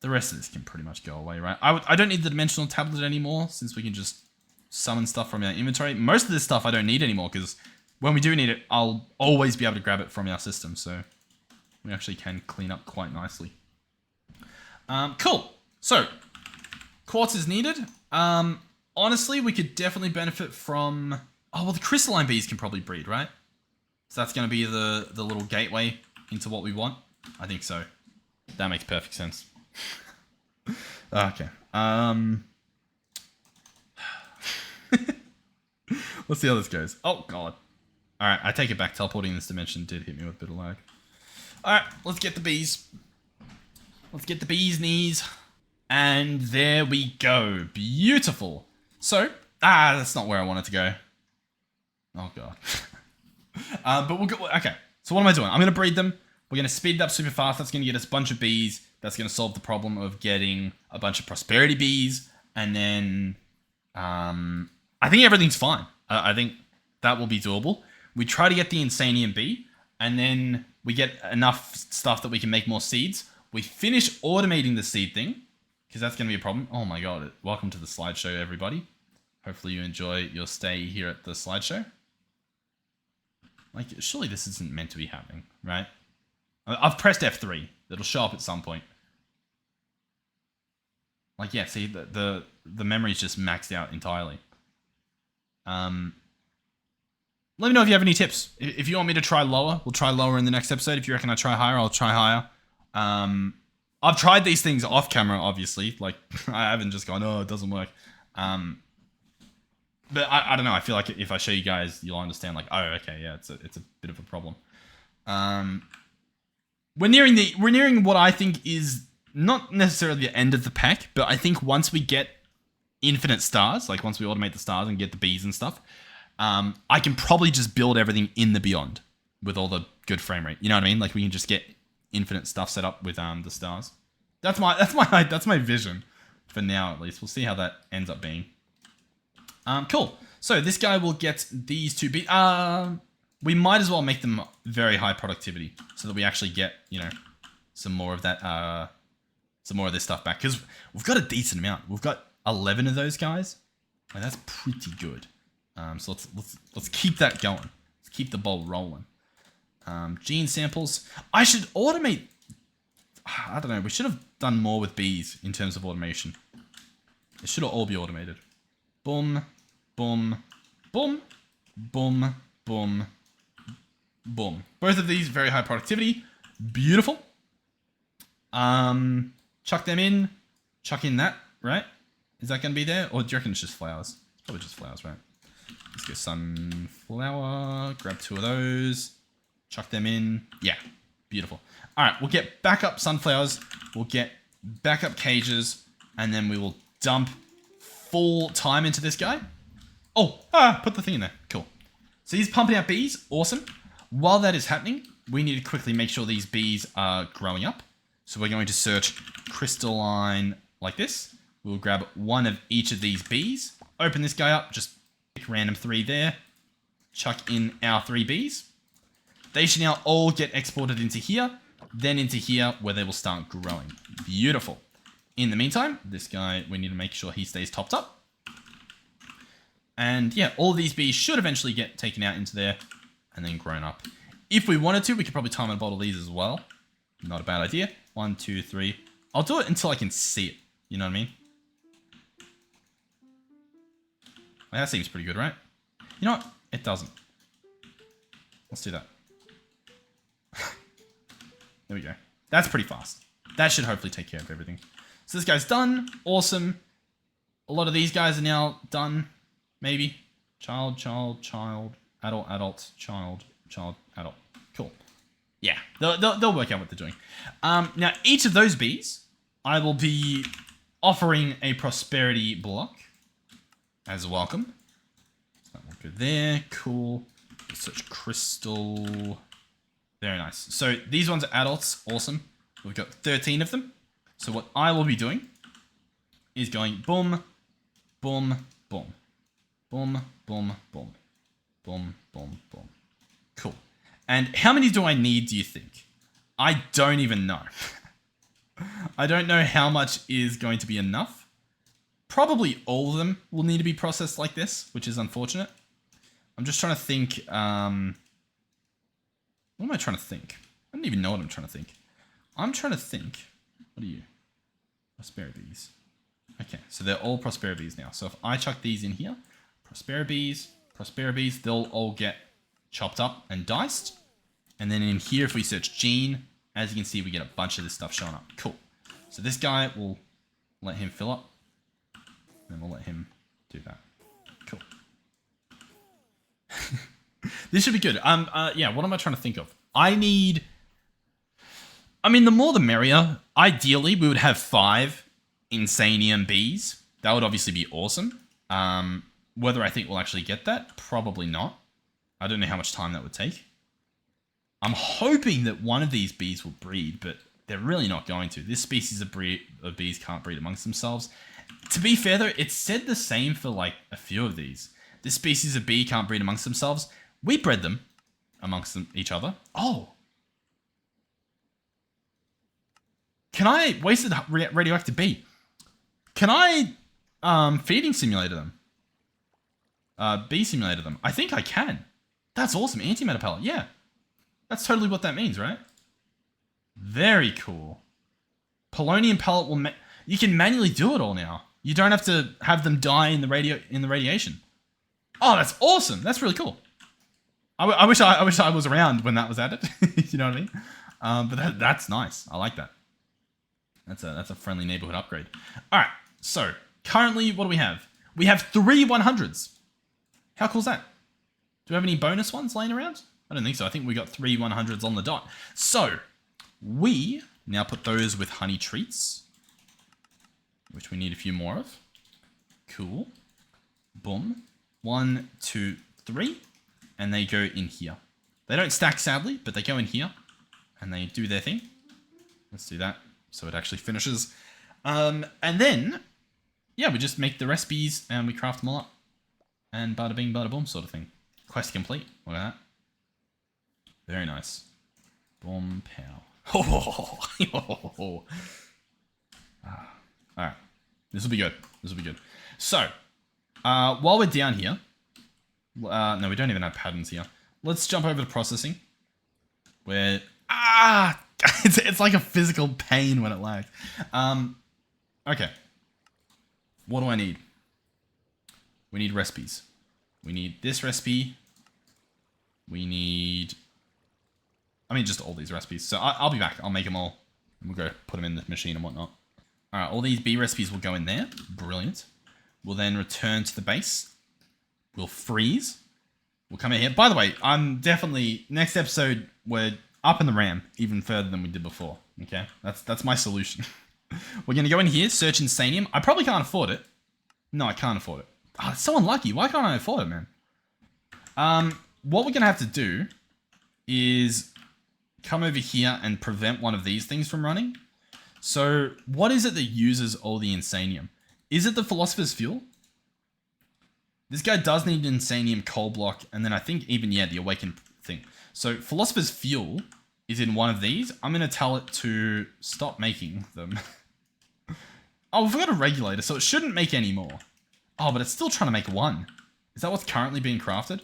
[SPEAKER 1] the rest of this can pretty much go away, right? I don't need the dimensional tablet anymore, since we can just summon stuff from our inventory. Most of this stuff I don't need anymore, because when we do need it, I'll always be able to grab it from our system, so we actually can clean up quite nicely. Cool. So, quartz is needed. Honestly, we could definitely benefit from... Oh, well, the crystalline bees can probably breed, right? So that's going to be the little gateway into what we want? I think so. That makes perfect sense. Okay. Let's see how this goes. Oh, God. Alright, I take it back. Teleporting in this dimension did hit me with a bit of lag. Alright, let's get the bees. Let's get the bees' knees. And there we go. Beautiful. So, that's not where I wanted to go. Oh, God. But we'll go... Okay, so what am I doing? I'm going to breed them. We're going to speed it up super fast. That's going to get us a bunch of bees. That's going to solve the problem of getting a bunch of prosperity bees. And then... I think everything's fine. I think that will be doable. We try to get the Insanium bee. And then we get enough stuff that we can make more seeds. We finish automating the seed thing. Because that's going to be a problem. Oh my god. Welcome to the slideshow, everybody. Hopefully you enjoy your stay here at the slideshow. Like, surely this isn't meant to be happening, right? I've pressed F3. It'll show up at some point. Like, yeah, see, the memory's just maxed out entirely. Let me know if you have any tips. If you want me to try lower, we'll try lower in the next episode. If you reckon I try higher, I'll try higher. I've tried these things off camera, obviously. Like, I haven't just gone, oh, it doesn't work. But I don't know. I feel like if I show you guys, you'll understand. Like, oh, okay, yeah, it's a bit of a problem. We're nearing what I think is not necessarily the end of the pack, but I think once we get infinite stars, like once we automate the stars and get the bees and stuff, I can probably just build everything in the Beyond with all the good frame rate. You know what I mean? Like we can just get infinite stuff set up with the stars. That's my vision for now, at least. We'll see how that ends up being. Cool. So this guy will get these two bees. We might as well make them very high productivity so that we actually get, you know, some more of that, some more of this stuff back, because we've got a decent amount. We've got 11 of those guys. Like, that's pretty good. So let's keep that going. Let's keep the ball rolling. Gene samples. I should automate. I don't know. We should have done more with bees in terms of automation. It should all be automated. Boom, boom, boom, boom, boom, boom. Both of these very high productivity. Beautiful. Chuck them in. Chuck in that, right? Is that going to be there? Or do you reckon it's just flowers? It's probably just flowers, right? Let's go sunflower. Grab 2 of those. Chuck them in. Yeah. Beautiful. All right. We'll get backup sunflowers. We'll get backup cages. And then we will dump full time into this guy. Oh, put the thing in there. Cool. So he's pumping out bees. Awesome. While that is happening, we need to quickly make sure these bees are growing up. So we're going to search crystalline like this. We'll grab 1 of each of these bees. Open this guy up. Just pick random 3 there. Chuck in our 3 bees. They should now all get exported into here. Then into here where they will start growing. Beautiful. In the meantime, this guy, we need to make sure he stays topped up. And yeah, all of these bees should eventually get taken out into there and then grown up. If we wanted to, we could probably time and bottle these as well. Not a bad idea. 1, 2, 3. I'll do it until I can see it. You know what I mean? That seems pretty good, right? You know what? It doesn't. Let's do that. There we go. That's pretty fast. That should hopefully take care of everything. So this guy's done. Awesome. A lot of these guys are now done. Maybe. Child, child, child. Adult, adult, child, child, adult. Cool. Yeah. They'll work out what they're doing. Now, each of those bees, I will be offering a prosperity block as a welcome. So that will go there. Cool. Search crystal. Very nice. So these ones are adults. Awesome. We've got 13 of them. So what I will be doing is going boom, boom, boom, boom, boom, boom, boom, boom, boom. Cool. And how many do I need, do you think? I don't even know. I don't know how much is going to be enough. Probably all of them will need to be processed like this, which is unfortunate. I'm just trying to think. What am I trying to think? I don't even know what I'm trying to think. I'm trying to think. What are you? Prosperities. Okay, so they're all prosperities now. So if I chuck these in here, prosperities, they'll all get chopped up and diced. And then in here, if we search gene, as you can see, we get a bunch of this stuff showing up. Cool. So this guy, will let him fill up. And we'll let him do that. Cool. This should be good. Yeah, what am I trying to think of? I mean, the more the merrier. Ideally, we would have 5 Insanium bees. That would obviously be awesome. Whether I think we'll actually get that, probably not. I don't know how much time that would take. I'm hoping that one of these bees will breed, but they're really not going to. This species of bees can't breed amongst themselves. To be fair, though, it said the same for like a few of these. This species of bee can't breed amongst themselves. We bred them amongst each other. Oh. Can I, wasted radioactive bee. Can I feeding simulator them? Bee simulator them. I think I can. That's awesome. Antimatter pellet. Yeah. That's totally what that means, right? Very cool. Polonium pellet will... You can manually do it all now. You don't have to have them die in the radiation. Oh, that's awesome. That's really cool. I wish I was around when that was added. You know what I mean? But that's nice. I like that. That's a friendly neighborhood upgrade. All right. So currently, what do we have? We have 3 100s. How cool is that? Do we have any bonus ones laying around? I don't think so. I think we got 3 100s on the dot. So we Now put those with honey treats, which we need a few more of. Cool. Boom. 1, 2, 3. And they go in here. They don't stack, sadly, but they go in here. And they do their thing. Let's do that so it actually finishes. And then, yeah, we just make the recipes and we craft them all up. And bada bing, bada boom sort of thing. Quest complete. Look at that. Very nice. Boom, pow. Alright. This will be good. This will be good. So, while we're down here... no, we don't even have patterns here. Let's jump over to processing. Where... it's like a physical pain when it lags. Okay. What do I need? We need recipes. We need this recipe. We need... I mean, just all these recipes. So I'll be back. I'll make them all. And we'll go put them in the machine and whatnot. Alright, all these B recipes will go in there. Brilliant. We'll then return to the base. We'll freeze. We'll come in here. By the way, I'm definitely... Next episode, we're up in the RAM even further than we did before. Okay? That's my solution. We're going to go in here, search Insanium. I probably can't afford it. No, I can't afford it. Oh, it's so unlucky. Why can't I afford it, man? What we're going to have to do is come over here and prevent one of these things from running. So what is it that uses all the Insanium? Is it the Philosopher's Fuel? This guy does need an Insanium coal block, and then I think even, yeah, the Awakened thing. So Philosopher's Fuel is in one of these. I'm going to tell it to stop making them. Oh, we forgot a regulator, so it shouldn't make any more. Oh, but it's still trying to make one. Is that what's currently being crafted?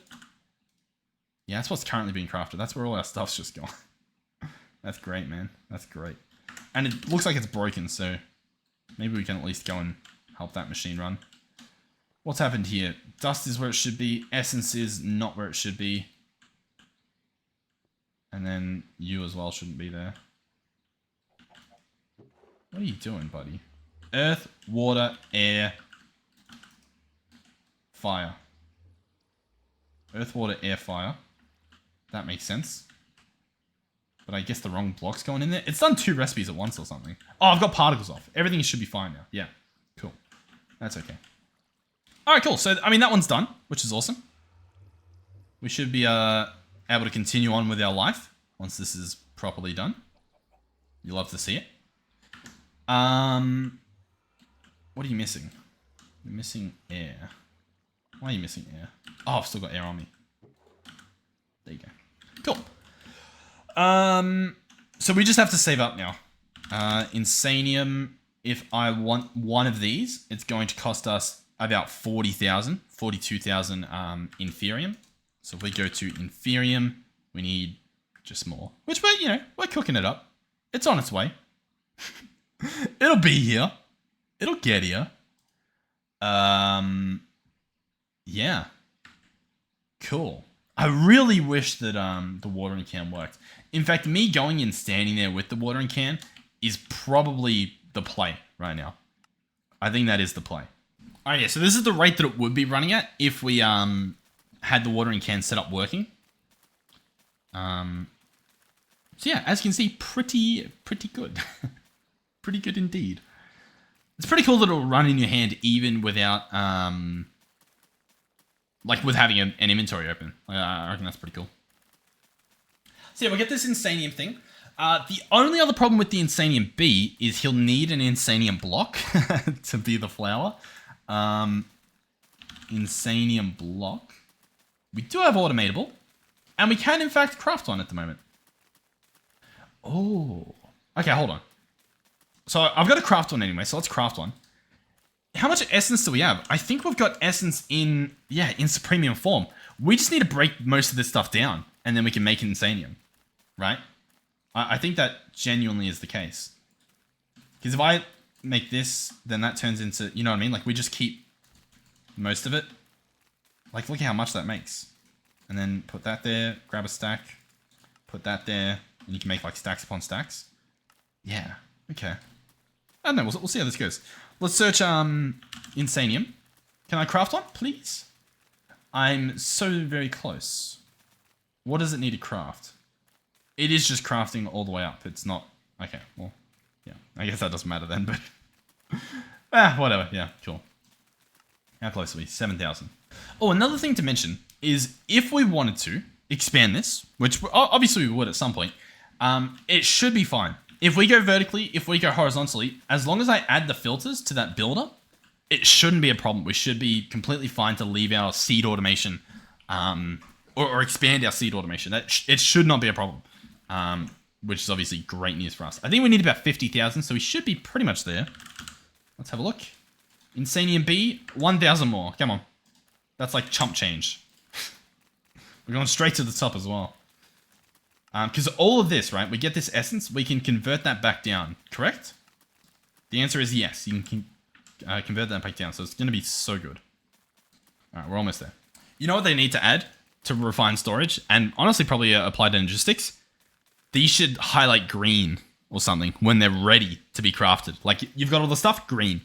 [SPEAKER 1] Yeah, that's what's currently being crafted. That's where all our stuff's just gone. That's great, man. That's great. And it looks like it's broken, so maybe we can at least go and help that machine run. What's happened here? Dust is where it should be. Essence is not where it should be. And then you as well shouldn't be there. What are you doing, buddy? Earth, water, air, fire. Earth, water, air, fire. That makes sense. But I guess the wrong block's going in there. It's done 2 recipes at once or something. Oh, I've got particles off. Everything should be fine now. Yeah, cool. That's okay. All right, cool. So, I mean, that one's done, which is awesome. We should be able to continue on with our life once this is properly done. You love to see it. What are you missing? You're missing air. Why are you missing air? Oh, I've still got air on me. There you go. Cool. So we just have to save up now. Insanium, if I want one of these, it's going to cost us about 40,000, 42,000 Inferium. So if we go to Inferium, we need just more. Which, but you know, we're cooking it up. It's on its way. It'll be here. It'll get here. Yeah. Cool. I really wish that the watering can worked. In fact, me going and standing there with the watering can is probably the play right now. I think that is the play. Oh yeah, so this is the rate that it would be running at if we had the watering can set up working. So yeah, as you can see, pretty good. Pretty good indeed. It's pretty cool that it'll run in your hand even without like with having an inventory open. I reckon that's pretty cool. So yeah, we'll get this Insanium thing. The only other problem with the Insanium B is he'll need an Insanium block to be the flower. Insanium block. We do have automatable. And we can, in fact, craft one at the moment. Oh. Okay, hold on. So I've got to craft one anyway, so let's craft one. How much essence do we have? I think we've got essence in Supremium form. We just need to break most of this stuff down, and then we can make Insanium, right? I think that genuinely is the case. Because if I make this, then that turns into, you know what I mean? Like, we just keep most of it. Like, look at how much that makes. And then put that there, grab a stack, put that there, and you can make, like, stacks upon stacks. Yeah, okay. I don't know, we'll see how this goes. Let's search Insanium. Can I craft one, please? I'm so very close. What does it need to craft? It is just crafting all the way up. It's not Okay, well, yeah. I guess that doesn't matter then, but... whatever. Yeah, cool. How close are we? 7,000. Oh, another thing to mention is if we wanted to expand this, which obviously we would at some point, it should be fine. If we go vertically, if we go horizontally, as long as I add the filters to that builder, it shouldn't be a problem. We should be completely fine to leave our seed automation, or expand our seed automation. It should not be a problem, which is obviously great news for us. I think we need about 50,000, so we should be pretty much there. Let's have a look. Insanium B, 1,000 more. Come on. That's like chump change. We're going straight to the top as well. Because all of this, right, we get this essence, we can convert that back down, correct? The answer is yes. You can convert that back down, so it's going to be so good. All right, we're almost there. You know what they need to add to refine storage, and honestly probably apply to logistics? These should highlight green or something when they're ready to be crafted. Like, you've got all the stuff, green.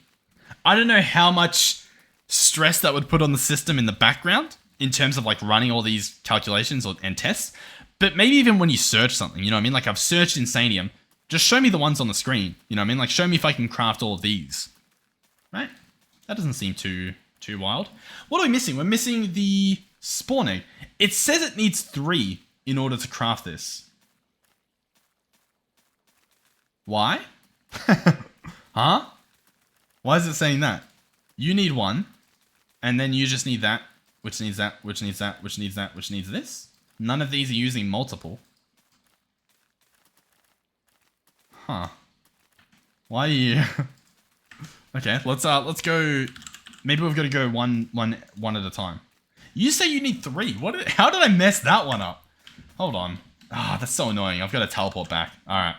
[SPEAKER 1] I don't know how much stress that would put on the system in the background in terms of like running all these calculations and tests, but maybe even when you search something, you know what I mean? Like, I've searched Insanium, just show me the ones on the screen, you know what I mean? Like, show me if I can craft all of these, right? That doesn't seem too wild. What are we missing? We're missing the spawn egg. It says it needs 3 in order to craft this. Why? Huh? Why is it saying that? You need 1, and then you just need that, which needs that, which needs that, which needs that, which needs this. None of these are using multiple. Huh. Why are you... Okay, let's go... Maybe we've got to go one at a time. You say you need 3. How did I mess that one up? Hold on. Ah, that's so annoying. I've got to teleport back. Alright.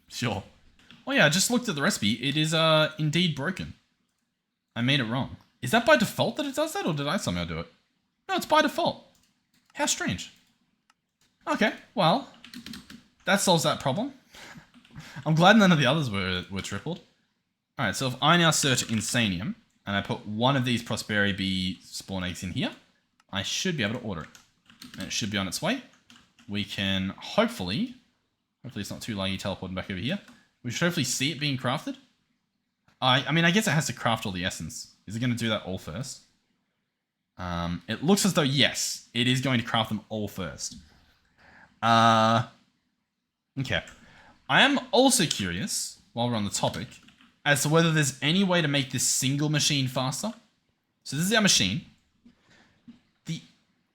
[SPEAKER 1] Sure. Oh yeah, I just looked at the recipe. It is indeed broken. I made it wrong. Is that by default that it does that, or did I somehow do it? No, it's by default. How strange. Okay, well, that solves that problem. I'm glad none of the others were tripled. Alright, so if I now search Insanium, and I put one of these Prosperity Bee spawn eggs in here, I should be able to order it. And it should be on its way. We can hopefully it's not too laggy teleporting back over here. We should hopefully see it being crafted. I mean, I guess it has to craft all the essence. Is it going to do that all first? It looks as though, yes, it is going to craft them all first. Okay. I am also curious, while we're on the topic, as to whether there's any way to make this single machine faster. So this is our machine. The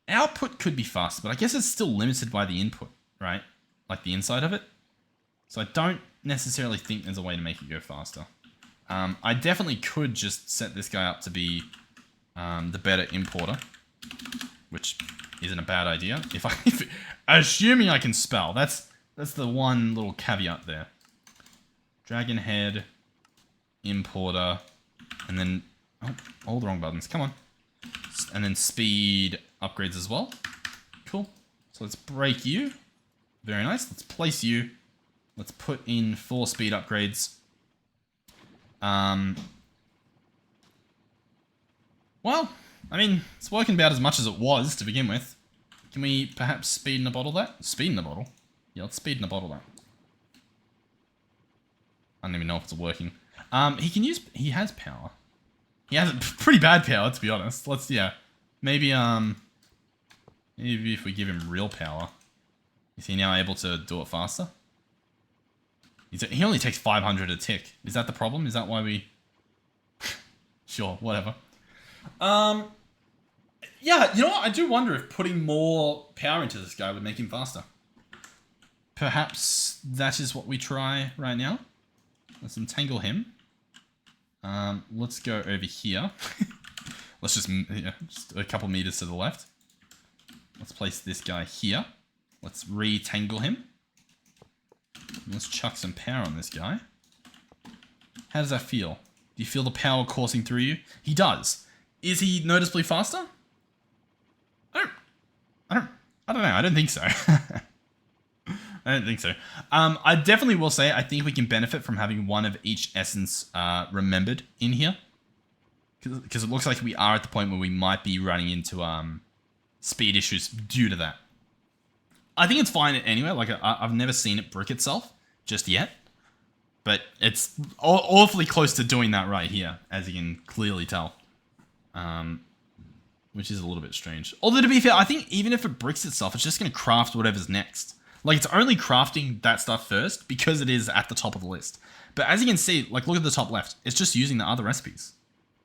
[SPEAKER 1] output could be faster, but I guess it's still limited by the input, right? Like the inside of it. So I don't necessarily think there's a way to make it go faster. I definitely could just set this guy up to be the better importer, which isn't a bad idea. Assuming I can spell, that's the one little caveat there. Dragon head, importer, and then all the wrong buttons. Come on, and then speed upgrades as well. Cool. So let's break you. Very nice. Let's place you. Let's put in 4 speed upgrades. Well, I mean, it's working about as much as it was to begin with. Can we perhaps speed in a bottle that? Speed in a bottle? Yeah, let's speed in a bottle that. I don't even know if it's working. He has power. He has pretty bad power, to be honest. Maybe if we give him real power. Is he now able to do it faster? He only takes 500 a tick. Is that the problem? Is that why we... Sure, whatever. Yeah, you know what? I do wonder if putting more power into this guy would make him faster. Perhaps that is what we try right now. Let's entangle him. Let's go over here. Let's just a couple meters to the left. Let's place this guy here. Let's re-tangle him. Let's chuck some power on this guy. How does that feel? Do you feel the power coursing through you? He does. Is he noticeably faster? I don't know. I don't think so. I don't think so. I definitely will say I think we can benefit from having one of each essence remembered in here. Because it looks like we are at the point where we might be running into speed issues due to that. I think it's fine anyway. Like, I've never seen it brick itself. just yet. But it's awfully close to doing that right here, as you can clearly tell. Which is a little bit strange. Although, to be fair, I think even if it bricks itself, it's just going to craft whatever's next. Like, it's only crafting that stuff first because it is at the top of the list. But as you can see, like, look at the top left. It's just using the other recipes.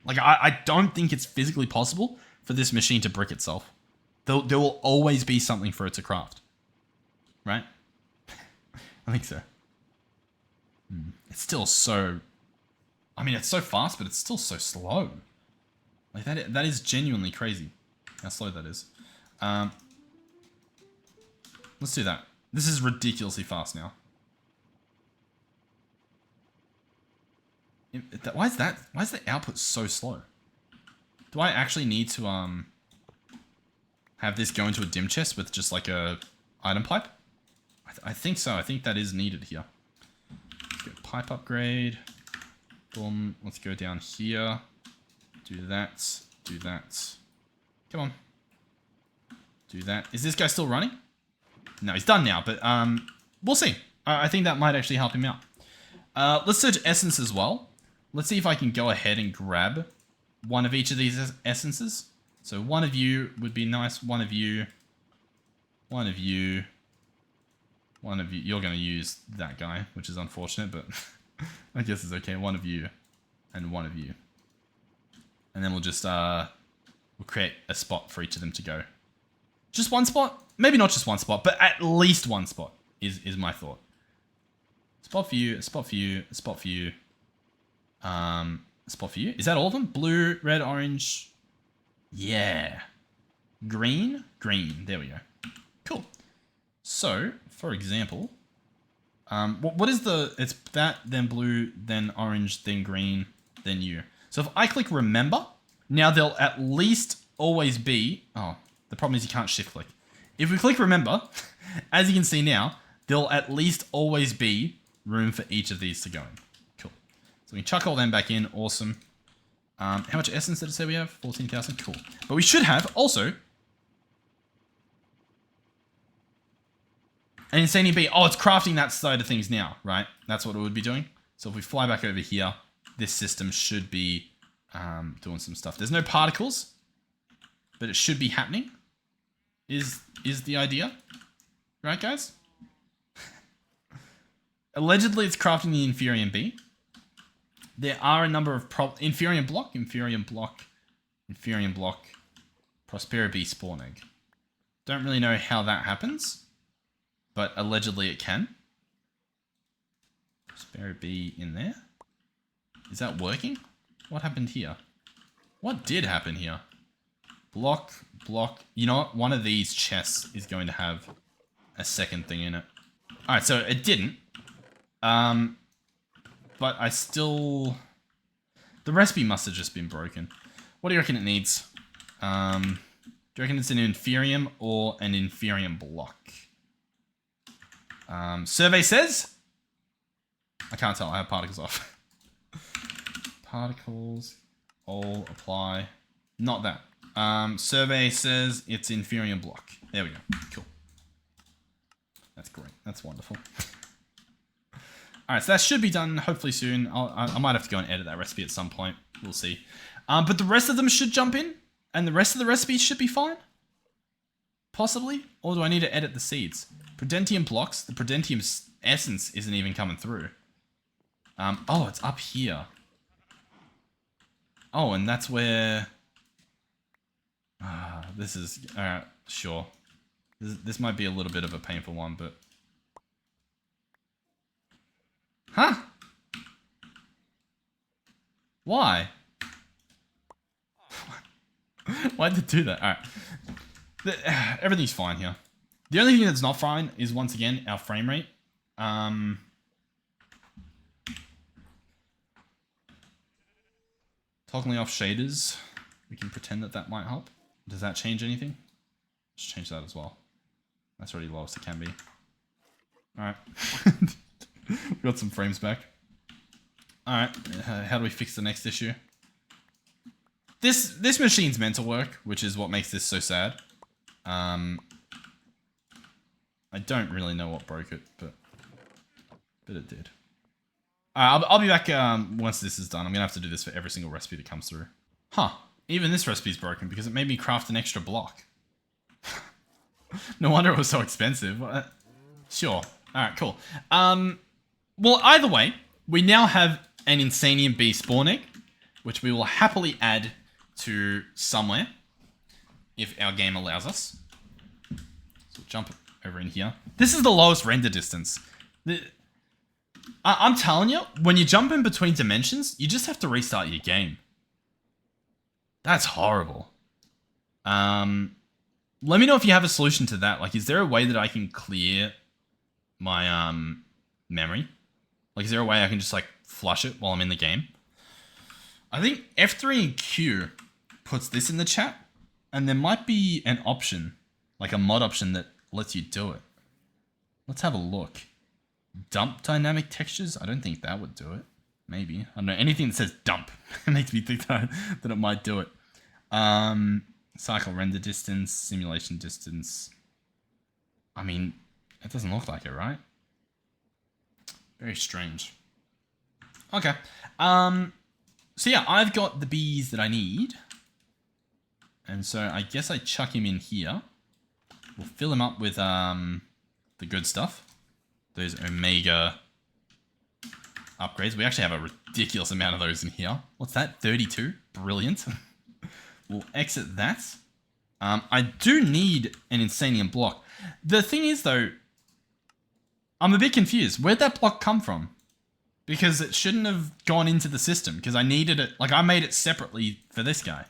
[SPEAKER 1] Like, I don't think it's physically possible for this machine to brick itself. There will always be something for it to craft. Right? I think so. It's still so... I mean, it's so fast, but it's still so slow. Like, that is genuinely crazy. How slow that is. Let's do that. This is ridiculously fast now. Why is the output so slow? Do I actually need to have this go into a dim chest with just like a item pipe? I think so. I think that is needed here. Let's go pipe upgrade. Boom. Let's go down here. Do that. Do that. Come on. Do that. Is this guy still running? No, he's done now, but we'll see. I think that might actually help him out. Let's search essence as well. Let's see if I can go ahead and grab one of each of these essences. So one of you would be nice. One of you. One of you. One of you. You're going to use that guy, which is unfortunate, but I guess it's okay. One of you and one of you. And then we'll just we'll create a spot for each of them to go. Just one spot? Maybe not just one spot, but at least one spot is my thought. Spot for you, a spot for you, a spot for you. A spot for you. Is that all of them? Blue, red, orange. Yeah. Green, green. There we go. Cool. So, for example, what is the... It's that, then blue, then orange, then green, then you. So if I click remember, now there'll at least always be... Oh, the problem is you can't shift click. If we click remember, as you can see now, there'll at least always be room for each of these to go in. Cool. So we can chuck all them back in. Awesome. How much essence did it say we have? 14,000. Cool. But we should have also... an Insanium bee. Oh, it's crafting that side of things now, right? That's what it would be doing. So if we fly back over here... this system should be doing some stuff. There's no particles, but it should be happening. Is the idea. Right, guys? Allegedly, it's crafting the Inferium bee. There are a number of Inferium block, Prospera bee spawn egg. Don't really know how that happens, but allegedly it can. Prospera bee in there. Is that working? What happened here? What did happen here? Block. You know what? One of these chests is going to have a second thing in it. Alright, so it didn't. But I still... The recipe must have just been broken. What do you reckon it needs? Do you reckon it's an Inferium or an Inferium block? Survey says... I can't tell. I have particles off. Particles, all apply. Not that. Survey says it's Inferium block. There we go. Cool. That's great. That's wonderful. Alright, so that should be done hopefully soon. I might have to go and edit that recipe at some point. We'll see. But the rest of them should jump in, and the rest of the recipes should be fine. Possibly. Or do I need to edit the seeds? Prudentium blocks. The Prudentium essence isn't even coming through. Oh, it's up here. Oh, and that's where... this is... Alright, sure. This might be a little bit of a painful one, but... Huh? Why? Why'd they do that? Alright. Everything's fine here. The only thing that's not fine is, once again, our frame rate. Toggling off shaders. We can pretend that might help. Does that change anything? Let's change that as well. That's already low as it can be. Alright. We got some frames back. Alright. How do we fix the next issue? This machine's meant to work, which is what makes this so sad. I don't really know what broke it, but But it did. I'll be back once this is done. I'm going to have to do this for every single recipe that comes through. Huh. Even this recipe is broken because it made me craft an extra block. No wonder it was so expensive. Sure. Alright, cool. Well, either way, we now have an Insanium bee spawn egg, which we will happily add to somewhere if our game allows us. So jump over in here. This is the lowest render distance. I'm telling you, when you jump in between dimensions, you just have to restart your game. That's horrible. Let me know if you have a solution to that. Like, is there a way that I can clear my memory? Like, is there a way I can just, like, flush it while I'm in the game? I think F3 and Q puts this in the chat, and there might be an option, like a mod option that lets you do it. Let's have a look. Dump dynamic textures? I don't think that would do it. Maybe. I don't know. Anything that says dump makes me think that it might do it. Cycle render distance, simulation distance. I mean, it doesn't look like it, right? Very strange. Okay. So yeah, I've got the bees that I need. And so I guess I chuck him in here. We'll fill him up with the good stuff. Those Omega upgrades. We actually have a ridiculous amount of those in here. What's that? 32? Brilliant. We'll exit that. I do need an Insanium block. The thing is, though, I'm a bit confused. Where'd that block come from? Because it shouldn't have gone into the system. Because I needed it. Like, I made it separately for this guy.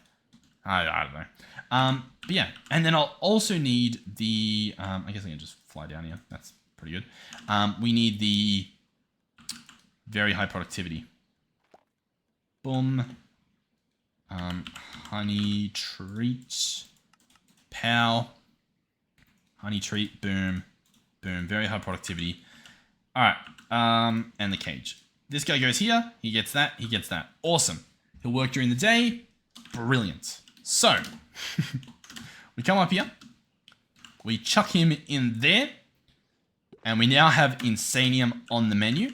[SPEAKER 1] I don't know. But yeah. And then I'll also need the... I guess I can just fly down here. That's pretty good. We need the very high productivity. Boom. Honey treat. Pow. Honey treat. Boom. Boom. Very high productivity. Alright. And the cage. This guy goes here. He gets that. He gets that. Awesome. He'll work during the day. Brilliant. So, we come up here. We chuck him in there. And we now have Insanium on the menu.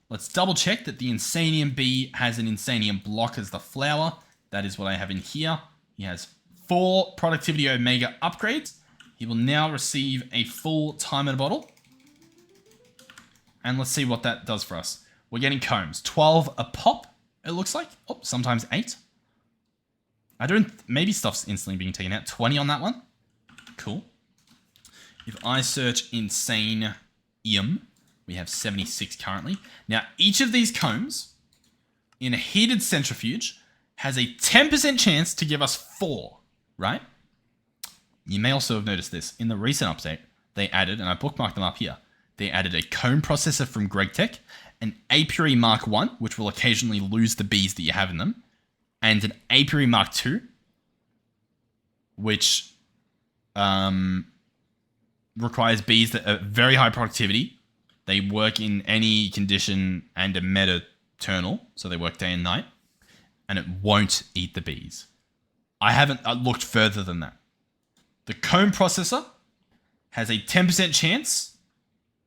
[SPEAKER 1] Let's double check that the Insanium bee has an Insanium block as the flower. That is what I have in here. He has 4 productivity Omega upgrades. He will now receive a full timer bottle. And let's see what that does for us. We're getting combs. 12 a pop, it looks like. Oh, sometimes 8. Maybe stuff's instantly being taken out. 20 on that one. Cool. If I search Insanium, we have 76 currently. Now, each of these combs in a heated centrifuge has a 10% chance to give us 4, right? You may also have noticed this. In the recent update, they added, and I bookmarked them up here, they added a comb processor from GregTech, an Apiary Mark 1, which will occasionally lose the bees that you have in them, and an Apiary Mark 2, which requires bees that are very high productivity. They work in any condition and are meta-ternal, so they work day and night, and it won't eat the bees. I haven't looked further than that. The comb processor has a 10% chance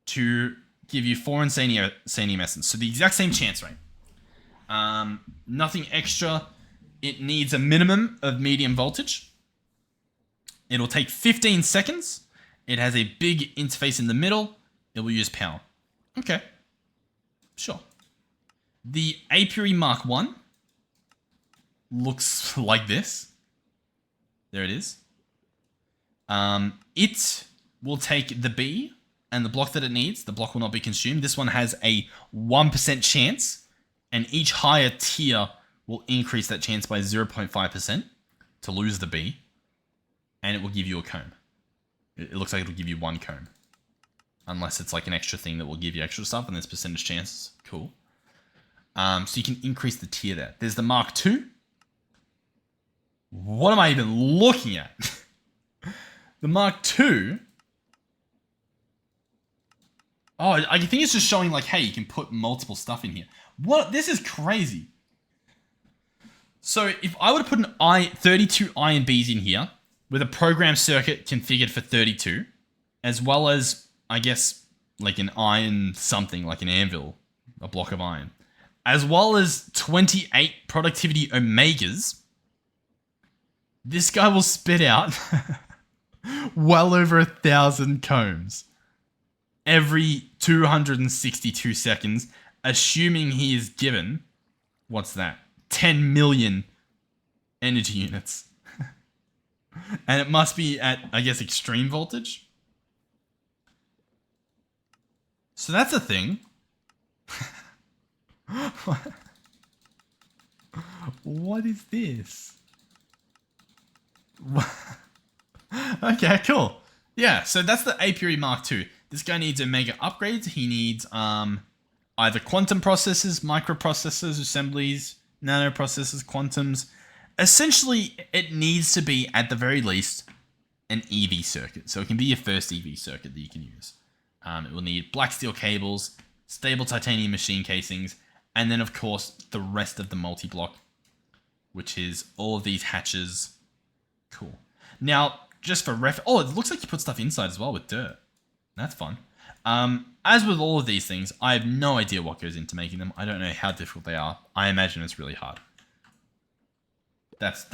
[SPEAKER 1] to give you 4 Insanium essence. So the exact same chance rate. Nothing extra. It needs a minimum of medium voltage. It'll take 15 seconds. It has a big interface in the middle. It will use power. Okay. Sure. The Apiary Mark 1 looks like this. There it is. It will take the bee and the block that it needs. The block will not be consumed. This one has a 1% chance, and each higher tier will increase that chance by 0.5% to lose the bee, and it will give you a comb. It looks like it'll give you 1 comb. Unless it's like an extra thing that will give you extra stuff, and there's percentage chances. Cool. So you can increase the tier there. There's the Mark 2. What am I even looking at? The Mark 2. Oh, I think it's just showing like, hey, you can put multiple stuff in here. What? This is crazy. So if I were to put 32 iron bees in here with a program circuit configured for 32, as well as, I guess, like an iron something, like an anvil, a block of iron, as well as 28 productivity omegas, this guy will spit out well over 1,000 combs every 262 seconds, assuming he is given, what's that, 10 million energy units. And it must be at, I guess, extreme voltage. So that's a thing. What is this? Okay, cool. Yeah, so that's the Apiary Mark II. This guy needs Omega upgrades. He needs either quantum processors, microprocessors, assemblies, nanoprocessors, quantums. Essentially, it needs to be, at the very least, an EV circuit. So it can be your first EV circuit that you can use. It will need black steel cables, stable titanium machine casings, and then, of course, the rest of the multi-block, which is all of these hatches. Cool. Now, just for oh, it looks like you put stuff inside as well with dirt. That's fun. As with all of these things, I have no idea what goes into making them. I don't know how difficult they are. I imagine it's really hard. That's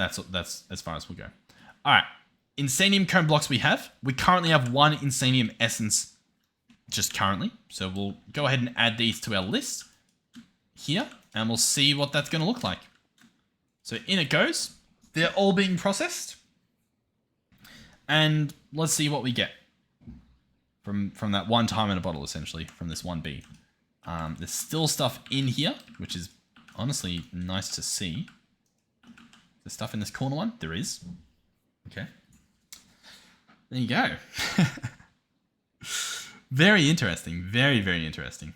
[SPEAKER 1] as far as we'll go. All right. Insanium cone blocks we have. We currently have one Insanium essence just currently. So we'll go ahead and add these to our list here, and we'll see what that's going to look like. So in it goes. They're all being processed. And let's see what we get from that one time in a bottle, essentially, from this 1B. There's still stuff in here, which is honestly nice to see. There's stuff in this corner one? There is. Okay. There you go. Very interesting. Very, very interesting.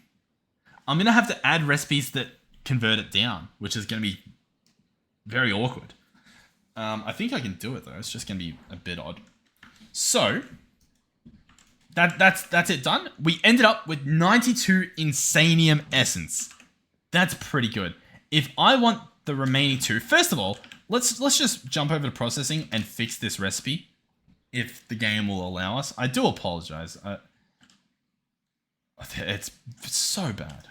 [SPEAKER 1] I'm going to have to add recipes that convert it down, which is going to be very awkward. I think I can do it, though. It's just going to be a bit odd. So, that's it done. We ended up with 92 Insanium essence. That's pretty good. If I want the remaining two, first of all, let's just jump over to processing and fix this recipe, if the game will allow us. I do apologize. It's so bad.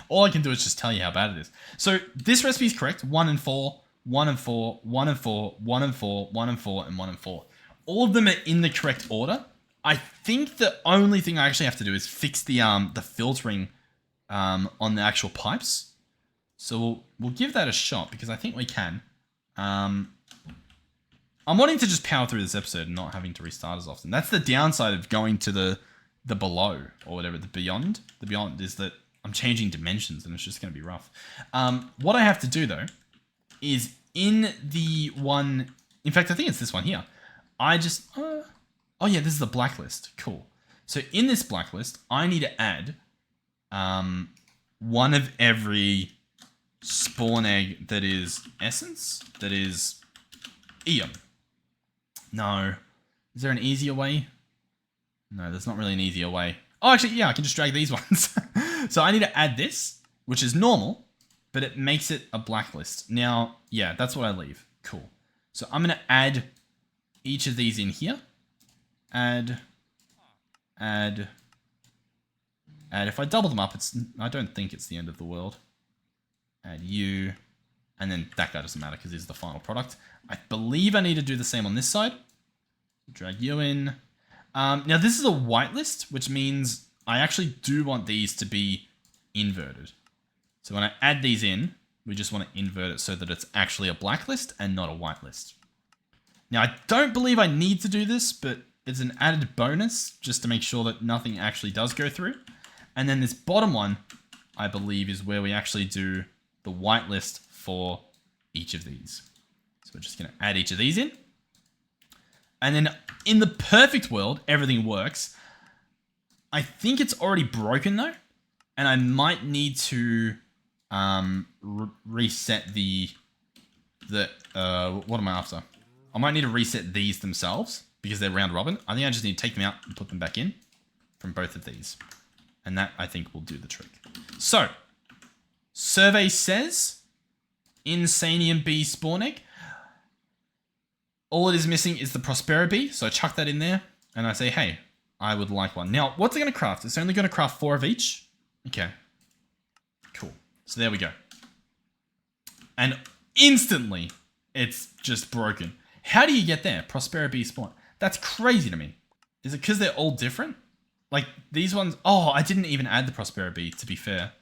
[SPEAKER 1] All I can do is just tell you how bad it is. So this recipe is correct. 1 and 4, 1 and 4, 1 and 4, 1 and 4, 1 and 4, and 1 and 4. All of them are in the correct order. I think the only thing I actually have to do is fix the filtering on the actual pipes. So we'll give that a shot because I think we can. I'm wanting to just power through this episode and not having to restart as often. That's the downside of going to the below or whatever, the beyond. The beyond is that I'm changing dimensions and it's just going to be rough. What I have to do though is in the one, in fact, I think it's this one here. I just, oh yeah, this is the blacklist. Cool. So in this blacklist, I need to add one of every spawn egg that is essence, that is Eon. No. Is there an easier way? No, there's not really an easier way. Oh, actually, yeah, I can just drag these ones. So I need to add this, which is normal, but it makes it a blacklist. Now, yeah, that's what I leave. Cool. So I'm going to add each of these in here. Add. If I double them up, I don't think it's the end of the world. Add you. And then that guy doesn't matter because he's the final product. I believe I need to do the same on this side. Drag you in. Now this is a whitelist, which means I actually do want these to be inverted. So when I add these in, we just want to invert it so that it's actually a blacklist and not a whitelist. Now I don't believe I need to do this, but it's an added bonus just to make sure that nothing actually does go through. And then this bottom one, I believe, is where we actually do the whitelist for each of these. So we're just going to add each of these in. And then in the perfect world, everything works. I think it's already broken though. And I might need to reset what am I after? I might need to reset these themselves because they're round robin. I think I just need to take them out and put them back in from both of these. And that, I think, will do the trick. So, survey says Insanium bee spawn egg. All it is missing is the Prospero bee. So I chuck that in there and I say, hey, I would like one. Now, what's it going to craft? It's only going to craft 4 of each? Okay. Cool. So there we go. And instantly, it's just broken. How do you get there? Prosperity spawn. That's crazy to me. Is it because they're all different? Like, these ones... Oh, I didn't even add the prosperity, to be fair.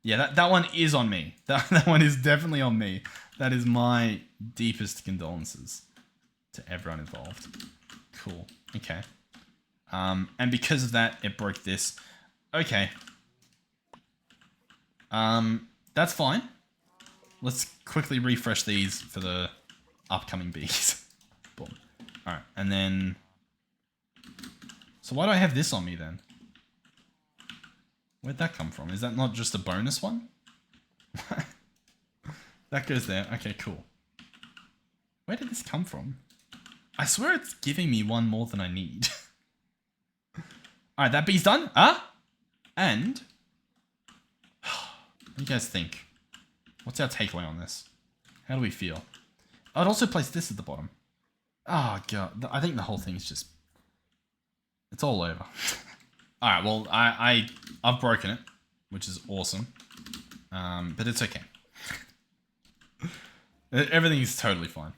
[SPEAKER 1] Yeah, that one is on me. That one is definitely on me. That is my deepest condolences to everyone involved. Cool. Okay. And because of that, it broke this. Okay. That's fine. Let's quickly refresh these for the upcoming bees. Boom. Alright, and then... So why do I have this on me then? Where'd that come from? Is that not just a bonus one? That goes there. Okay, cool. Where did this come from? I swear it's giving me one more than I need. Alright, that bee's done. Ah! And... What do you guys think? What's our takeaway on this? How do we feel? I'd also place this at the bottom. Oh, God. I think the whole thing is just... It's all over. Alright, well, I've broken it, which is awesome. But it's okay. Everything is totally fine.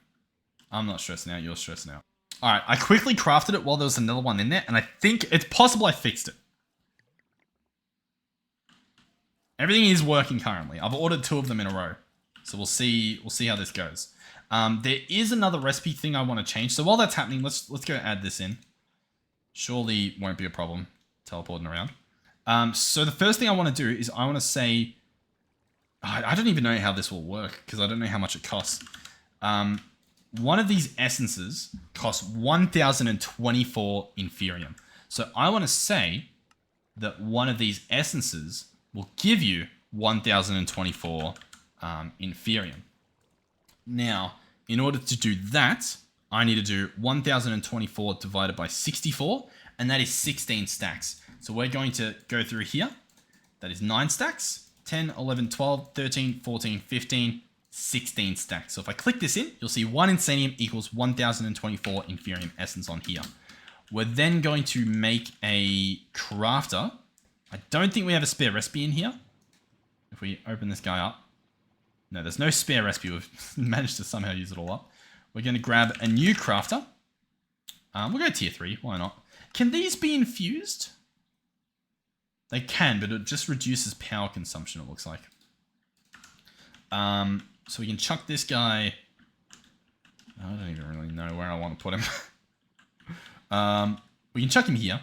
[SPEAKER 1] I'm not stressing out, you're stressing out. Alright, I quickly crafted it while there was another one in there, and I think it's possible I fixed it. Everything is working currently. I've ordered 2 of them in a row. So we'll see how this goes. There is another recipe thing I want to change. So while that's happening, let's go add this in. Surely won't be a problem teleporting around. So the first thing I want to do is I want to say... I don't even know how this will work because I don't know how much it costs. One of these essences costs 1,024 Inferium. So I want to say that one of these essences will give you 1,024 Inferium. Now, in order to do that, I need to do 1,024 divided by 64, and that is 16 stacks. So we're going to go through here. That is 9 stacks. 10, 11, 12, 13, 14, 15, 16 stacks. So if I click this in, you'll see 1 Insanium equals 1,024 Inferium Essence on here. We're then going to make a crafter. I don't think we have a spare recipe in here. If we open this guy up. No, there's no spare recipe. We've managed to somehow use it all up. We're going to grab a new crafter. We'll go tier 3. Why not? Can these be infused? They can, but it just reduces power consumption, it looks like. So we can chuck this guy... I don't even really know where I want to put him. We can chuck him here.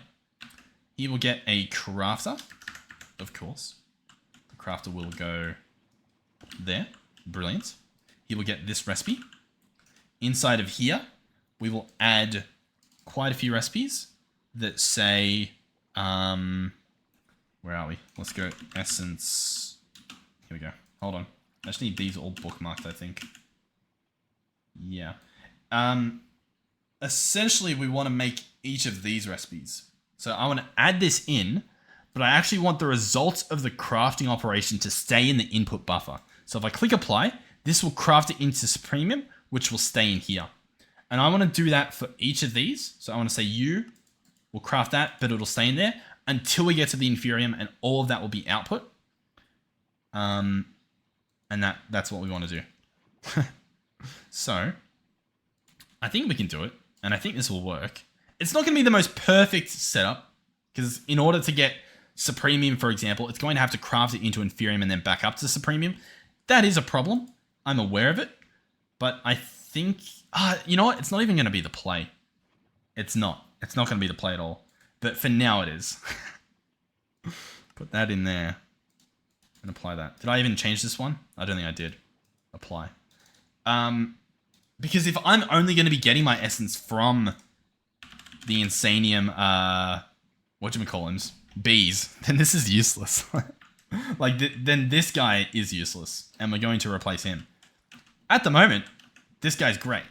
[SPEAKER 1] He will get a crafter, of course. The crafter will go there. Brilliant. He will get this recipe. Inside of here, we will add quite a few recipes that say... where are we? Let's go essence. Here we go. Hold on. I just need these all bookmarked, I think. Yeah. Essentially, we want to make each of these recipes. So I want to add this in, but I actually want the results of the crafting operation to stay in the input buffer. So if I click apply, this will craft it into Supremium, which will stay in here. And I want to do that for each of these. So I want to say you will craft that, but it'll stay in there until we get to the Inferium, and all of that will be output. And that's what we want to do. So, I think we can do it, and I think this will work. It's not going to be the most perfect setup, because in order to get Supremium, for example, it's going to have to craft it into Inferium and then back up to Supremium. That is a problem. I'm aware of it, but I think... you know what? It's not even going to be the play. It's not. It's not going to be the play at all. But for now it is. Put that in there. And apply that. Did I even change this one? I don't think I did. Apply. Because if I'm only going to be getting my essence from the Insanium, whatchamacallums, bees, then this is useless. Like, then this guy is useless. And we're going to replace him. At the moment, this guy's great.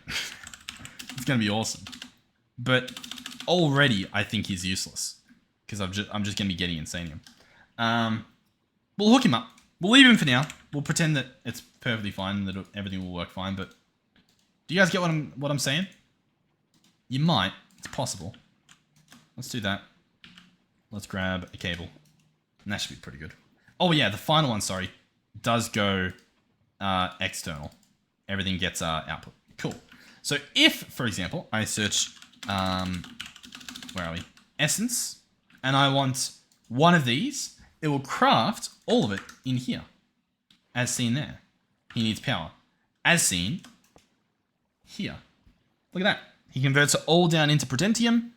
[SPEAKER 1] It's going to be awesome. But already, I think he's useless. Because I'm just going to be getting Insanium. We'll hook him up. We'll leave him for now. We'll pretend that it's perfectly fine, that everything will work fine, but... Do you guys get what I'm saying? You might. It's possible. Let's do that. Let's grab a cable. And that should be pretty good. Oh yeah, the final one, sorry, does go external. Everything gets output. Cool. So if, for example, I search, where are we? Essence, and I want one of these, it will craft all of it in here. As seen there. He needs power. As seen here. Look at that. He converts it all down into Prudentium,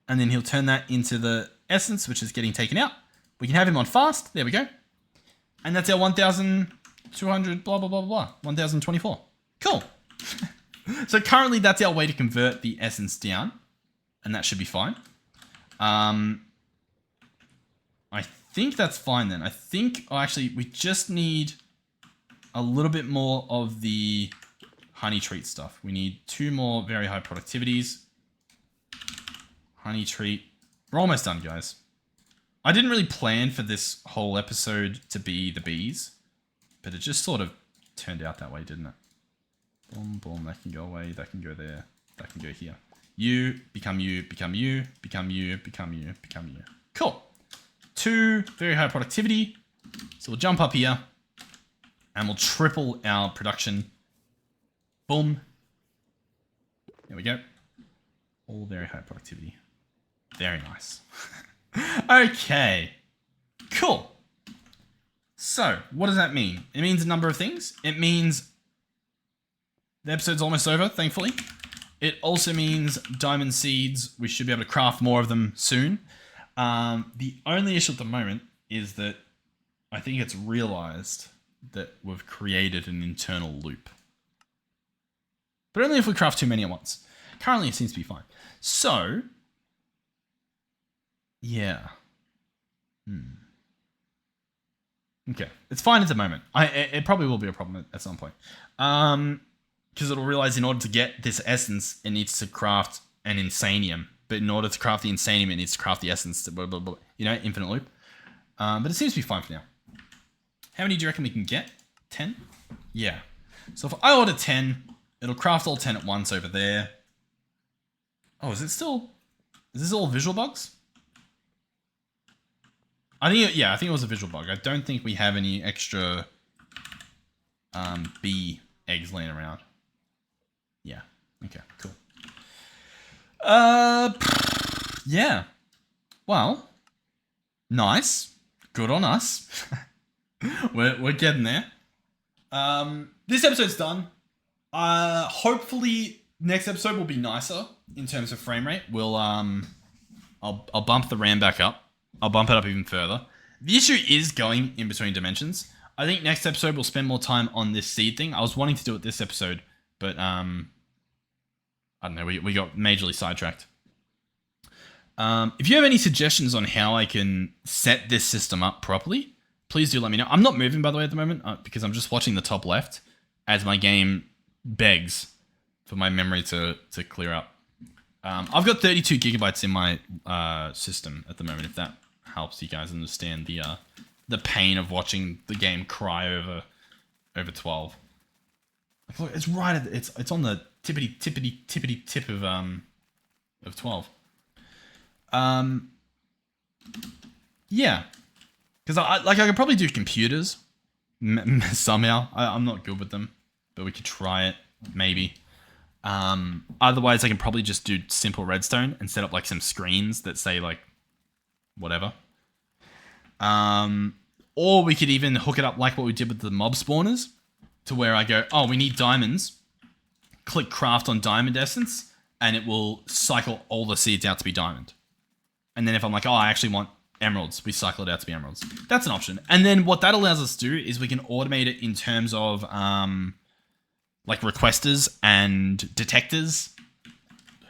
[SPEAKER 1] and then he'll turn that into the essence, which is getting taken out. We can have him on fast. There we go. And that's our 1,200 blah, blah, blah, blah. 1,024. Cool. So currently that's our way to convert the essence down. And that should be fine. I think that's fine then. I think, oh, actually, we just need a little bit more of the honey treat stuff. We need 2 more very high productivities. Honey treat. We're almost done, guys. I didn't really plan for this whole episode to be the bees, but it just sort of turned out that way, didn't it? Boom, boom, that can go away, that can go there, that can go here. You, become you, become you, become you, become you, become you. Cool. 2 very high productivity. So we'll jump up here and we'll triple our production. Boom. There we go. All very high productivity. Very nice. Okay. Cool. So, what does that mean? It means a number of things. It means the episode's almost over, thankfully. It also means diamond seeds. We should be able to craft more of them soon. The only issue at the moment is that I think it's realized that we've created an internal loop. But only if we craft too many at once. Currently, it seems to be fine. So, yeah. Okay. It's fine at the moment. It probably will be a problem at some point. Because it'll realize in order to get this essence, it needs to craft an Insanium. But in order to craft the Insanium, it needs to craft the essence. To blah, blah, blah, you know, infinite loop. But it seems to be fine for now. How many do you reckon we can get? 10? Yeah. So if I order 10, it'll craft all 10 at once over there. Oh, is this all visual bugs? I think it was a visual bug. I don't think we have any extra bee eggs laying around. Yeah. Okay, cool. Yeah. Well, nice. Good on us. We're getting there. This episode's done. Hopefully next episode will be nicer in terms of frame rate. We'll I'll bump the RAM back up. I'll bump it up even further. The issue is going in between dimensions. I think next episode we'll spend more time on this seed thing. I was wanting to do it this episode, but I don't know, we got majorly sidetracked. If you have any suggestions on how I can set this system up properly, please do let me know. I'm not moving, by the way, at the moment, because I'm just watching the top left as my game begs for my memory to clear up. I've got 32 gigabytes in my system at the moment, if that helps you guys understand the pain of watching the game cry over 12. Look, it's right at it's on the tippity tip of 12. Yeah, because I could probably do computers somehow. I'm not good with them, but we could try it maybe. Otherwise, I can probably just do simple redstone and set up like some screens that say like whatever. Or we could even hook it up like what we did with the mob spawners, to where I go, oh, we need diamonds. Click craft on diamond essence, and it will cycle all the seeds out to be diamond. And then if I'm like, oh, I actually want emeralds, we cycle it out to be emeralds. That's an option. And then what that allows us to do is we can automate it in terms of like requesters and detectors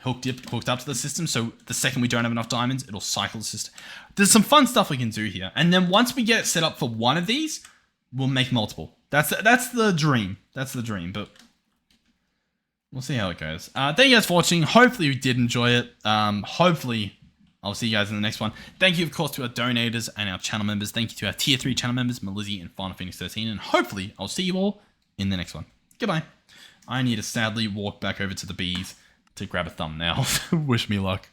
[SPEAKER 1] hooked up to the system. So the second we don't have enough diamonds, it'll cycle the system. There's some fun stuff we can do here. And then once we get it set up for one of these, we'll make multiple. That's the dream. That's the dream, but we'll see how it goes. Thank you guys for watching. Hopefully you did enjoy it. Hopefully I'll see you guys in the next one. Thank you, of course, to our donators and our channel members. Thank you to our tier 3 channel members, Melizzy and Final Phoenix 13. And hopefully I'll see you all in the next one. Goodbye. I need to sadly walk back over to the bees to grab a thumbnail. Wish me luck.